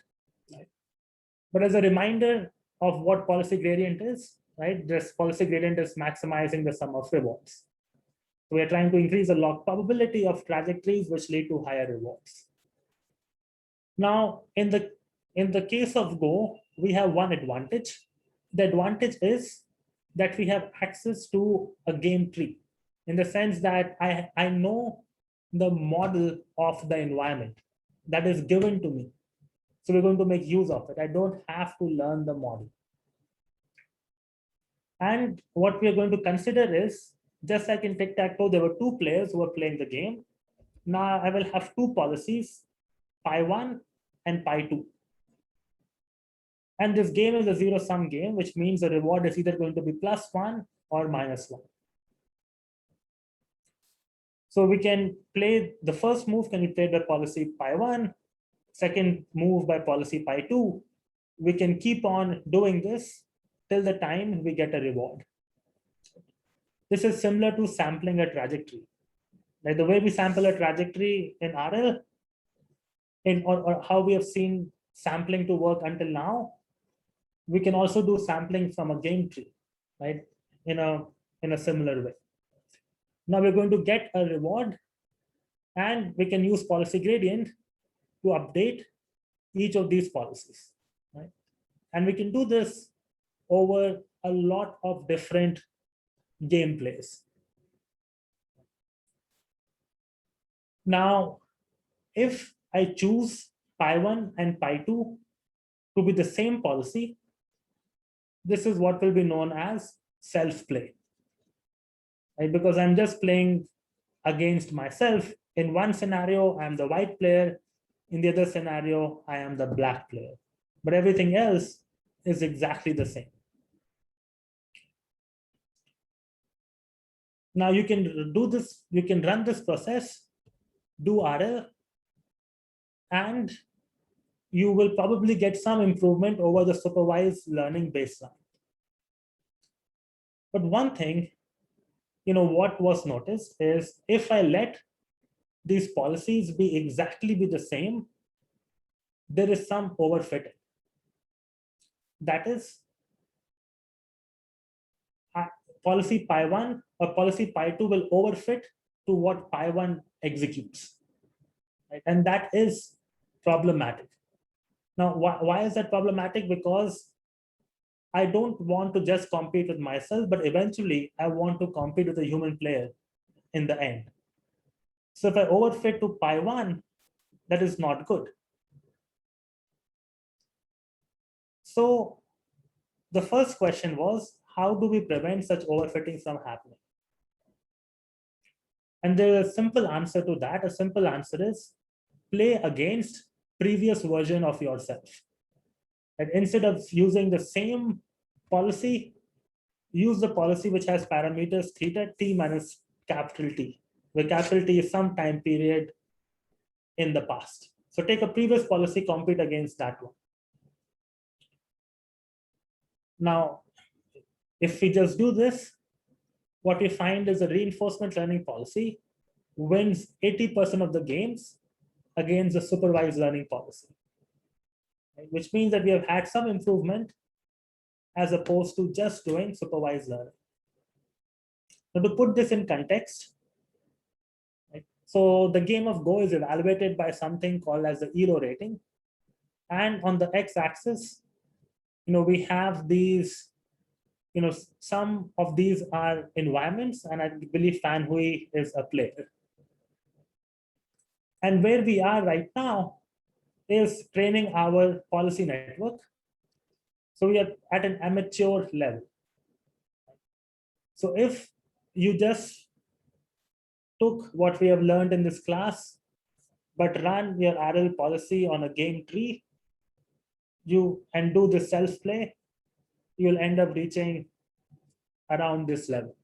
right? But as a reminder of what policy gradient is, right? This policy gradient is maximizing the sum of rewards. We are trying to increase the log probability of trajectories which lead to higher rewards. Now, in the case of Go, we have one advantage. The advantage is that we have access to a game tree, in the sense that I know the model of the environment that is given to me. So we're going to make use of it. I don't have to learn the model. And what we are going to consider is, just like in Tic-Tac-Toe, there were two players who were playing the game. Now I will have two policies, pi1 and pi2. And this game is a zero-sum game, which means the reward is either going to be +1 or -1. So we can play the first move can be played by policy pi1, second move by policy pi2. We can keep on doing this till the time we get a reward. This is similar to sampling a trajectory. Like the way we sample a trajectory in RL, or how we have seen sampling to work until now, we can also do sampling from a game tree, right? In a similar way. Now we're going to get a reward, and we can use policy gradient to update each of these policies, right? And we can do this over a lot of different gameplays. Now, if I choose pi1 and pi2 to be the same policy, this is what will be known as self-play, right? Because I'm just playing against myself. In one scenario, I'm the white player. In the other scenario, I am the black player. But everything else is exactly the same. Now you can do this, you can run this process, do RL, and you will probably get some improvement over the supervised learning baseline. But one thing, what was noticed is, if I let these policies be exactly the same, there is some overfitting. That is, policy pi1 or policy pi2 will overfit to what pi1 executes, right? And that is problematic. Now, why is that problematic? Because I don't want to just compete with myself, but eventually I want to compete with a human player in the end. So if I overfit to pi1, that is not good. So the first question was, how do we prevent such overfitting from happening? And there's a simple answer to that. A simple answer is, play against previous version of yourself. And instead of using the same policy, use the policy which has parameters theta t minus capital T, where capital T is some time period in the past. So take a previous policy, compete against that one. Now, if we just do this, what we find is a reinforcement learning policy wins 80% of the games against the supervised learning policy, right? Which means that we have had some improvement as opposed to just doing supervised learning. Now, to put this in context, right? So the game of Go is evaluated by something called as the ELO rating. And on the x-axis, we have these, some of these are environments, and I believe Fan Hui is a player. And where we are right now is training our policy network. So we are at an amateur level. So if you just took what we have learned in this class, but run your RL policy on a game tree, and do the self-play, you'll end up reaching around this level.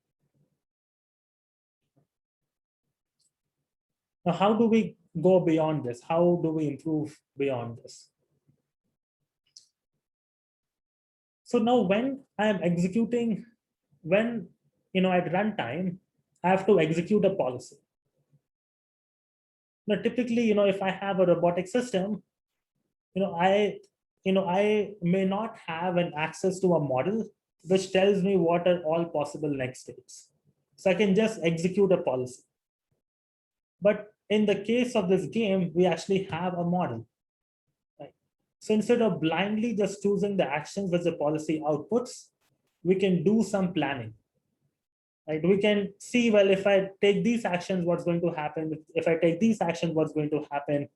Now, how do we go beyond this? How do we improve beyond this? So now when I am executing, when at runtime, I have to execute a policy. Now, typically, if I have a robotic system, I may not have an access to a model which tells me what are all possible next states. So I can just execute a policy. But in the case of this game, we actually have a model. Right? So instead of blindly just choosing the actions which the policy outputs, we can do some planning. Right? We can see, well, if I take these actions, what's going to happen? If I take these actions, what's going to happen?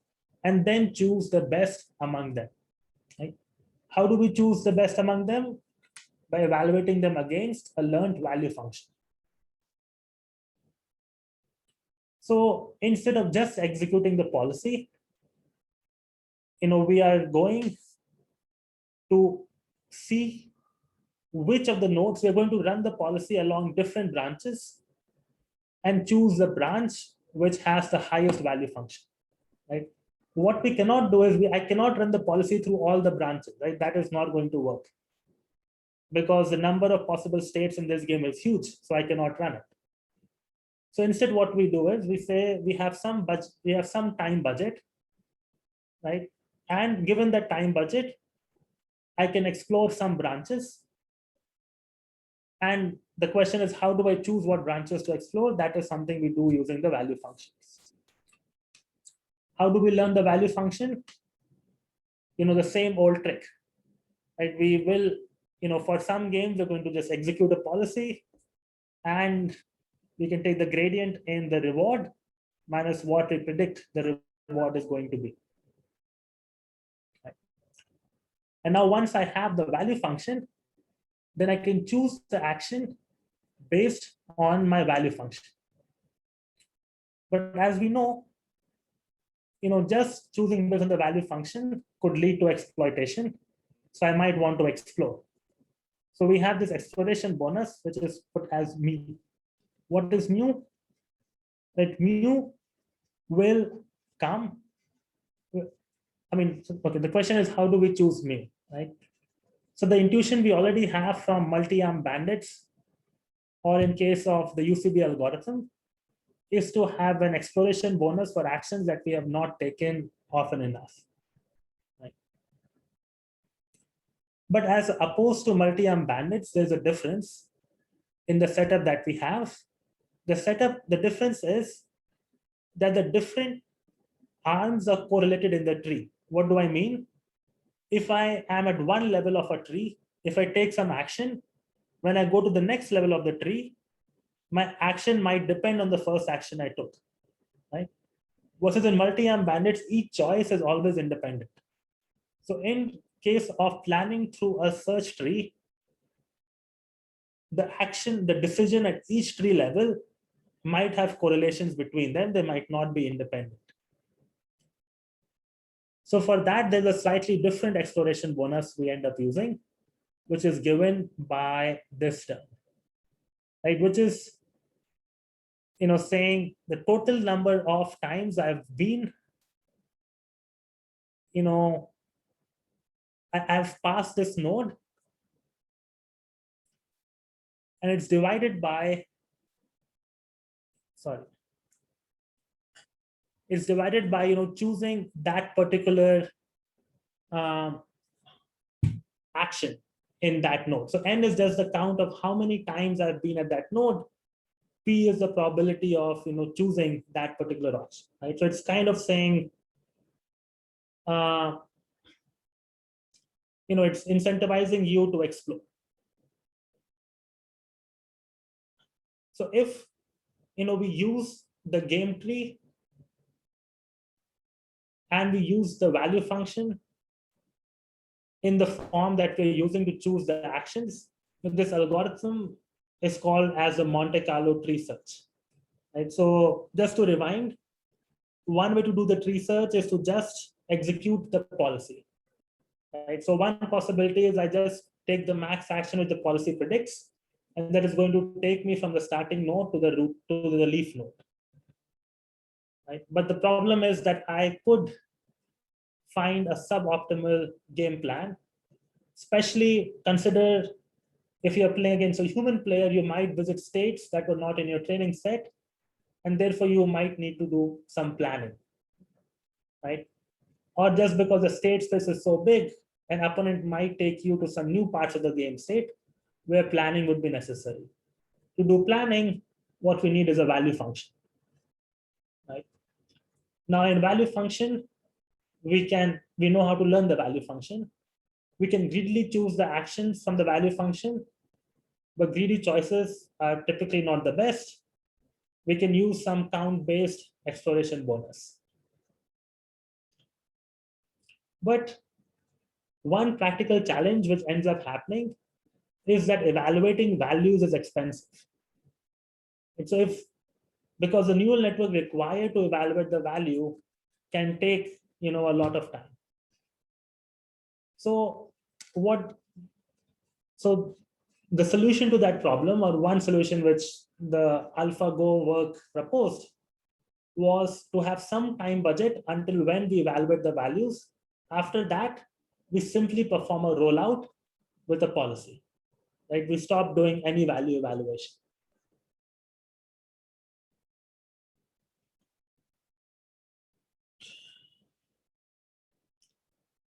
And then choose the best among them. Right? How do we choose the best among them? By evaluating them against a learned value function. So instead of just executing the policy, we are going to see which of the nodes we're going to run the policy along different branches and choose the branch which has the highest value function, right? What we cannot do is I cannot run the policy through all the branches, right? That is not going to work because the number of possible states in this game is huge, so I cannot run it. So instead, what we do is we say we have some budget, we have some time budget, right? And given that time budget, I can explore some branches. And the question is, how do I choose what branches to explore? That is something we do using the value functions. How do we learn the value function? The same old trick, right? We will, for some games, we're going to just execute a policy and we can take the gradient in the reward minus what we predict the reward is going to be. Right? And now once I have the value function, then I can choose the action based on my value function. But as we know, just choosing based on the value function could lead to exploitation. So I might want to explore. So we have this exploration bonus, which is put as mu. What is mu? That mu will come. Okay, the question is, how do we choose mu, right? So the intuition we already have from multi-arm bandits, or in case of the UCB algorithm, is to have an exploration bonus for actions that we have not taken often enough. Right? But as opposed to multi-arm bandits, there's a difference in the setup that we have. The difference is that the different arms are correlated in the tree. What do I mean? If I am at one level of a tree, if I take some action, when I go to the next level of the tree, my action might depend on the first action I took, right? Versus in multi-arm bandits, each choice is always independent. So in case of planning through a search tree, the decision at each tree level might have correlations between them. They might not be independent. So for that, there's a slightly different exploration bonus we end up using, which is given by this term, right? Which is, saying the total number of times I've been I've passed this node, and it's divided by, sorry, it's divided by, choosing that particular um, action in that node. So n is just the count of how many times I've been at that node. P is the probability of choosing that particular option, right? So it's kind of saying, it's incentivizing you to explore. So if we use the game tree and we use the value function in the form that we're using to choose the actions, this algorithm is called as a Monte Carlo tree search. Right? So just to rewind, one way to do the tree search is to just execute the policy. Right? So one possibility is I just take the max action which the policy predicts, and that is going to take me from the starting node to the root to the leaf node. Right? But the problem is that I could find a suboptimal game plan, especially consider if you're playing against a human player, you might visit states that were not in your training set, and therefore you might need to do some planning, right? Or just because the state space is so big, an opponent might take you to some new parts of the game state where planning would be necessary. To do planning, what we need is a value function, right? Now in value function, we know how to learn the value function. We can greedily choose the actions from the value function, but greedy choices are typically not the best. We can use some count-based exploration bonus. But one practical challenge which ends up happening is that evaluating values is expensive. And so because the neural network required to evaluate the value can take a lot of time. So the solution to that problem, or one solution which the AlphaGo work proposed, was to have some time budget until when we evaluate the values. After that, we simply perform a rollout with a policy, right? We stop doing any value evaluation.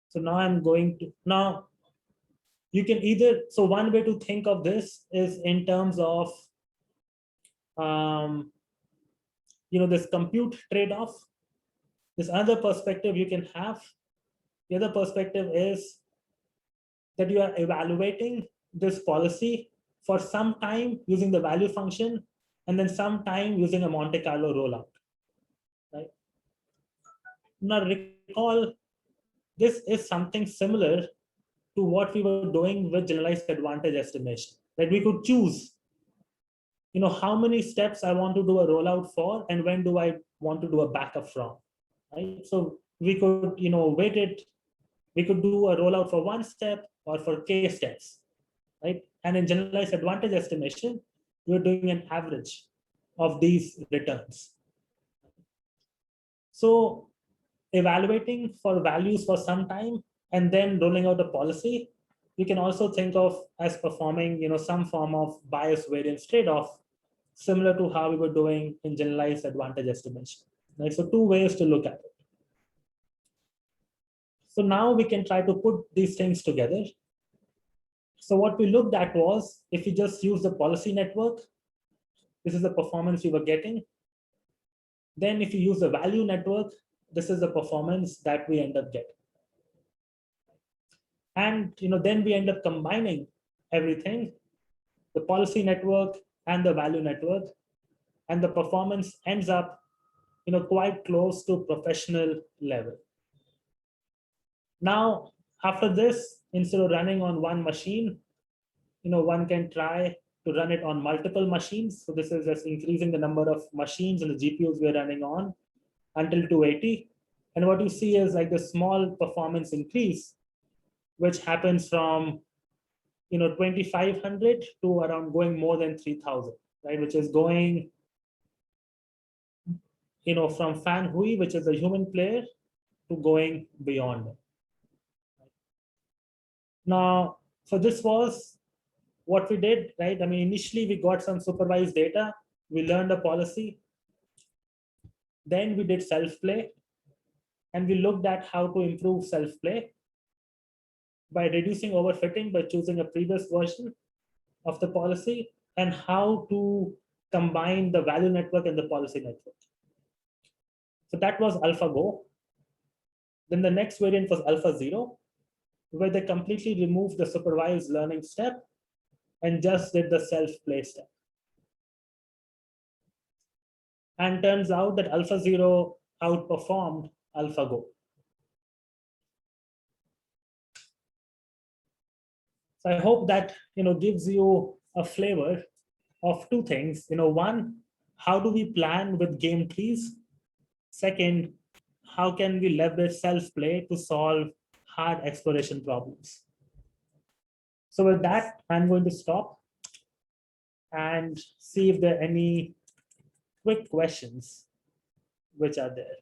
So now you can either, so one way to think of this is in terms of, this compute trade-off. This other perspective you can have. The other perspective is that you are evaluating this policy for some time using the value function, and then some time using a Monte Carlo rollout. Right? Now recall, this is something similar to what we were doing with generalized advantage estimation. Right? We could choose, how many steps I want to do a rollout for, and when do I want to do a backup from. Right? So we could, weight it. We could do a rollout for one step or for k steps, right? And in generalized advantage estimation, we're doing an average of these returns. So evaluating for values for some time and then rolling out a policy, you can also think of as performing, some form of bias variance trade-off, similar to how we were doing in generalized advantage estimation. Right? So two ways to look at it. So now we can try to put these things together. So what we looked at was, if we just use the policy network, this is the performance we were getting. Then if you use the value network, this is the performance that we end up getting. And then we end up combining everything, the policy network and the value network, and the performance ends up quite close to professional level. Now, after this, instead of running on one machine, one can try to run it on multiple machines. So this is just increasing the number of machines and the GPUs we're running on until 280. And what you see is like the small performance increase, which happens from 2,500 to around going more than 3,000, right? Which is going from Fan Hui, which is a human player, to going beyond it. Now, so this was what we did, right? I mean, initially we got some supervised data, we learned a policy, then we did self-play, and we looked at how to improve self-play by reducing overfitting by choosing a previous version of the policy, and how to combine the value network and the policy network. So that was AlphaGo. Then the next variant was AlphaZero, where they completely removed the supervised learning step and just did the self-play step. And turns out that AlphaZero outperformed AlphaGo. So I hope that gives you a flavor of two things. One, how do we plan with game trees? Second, how can we leverage self-play to solve hard exploration problems? So with that, I'm going to stop and see if there are any quick questions which are there.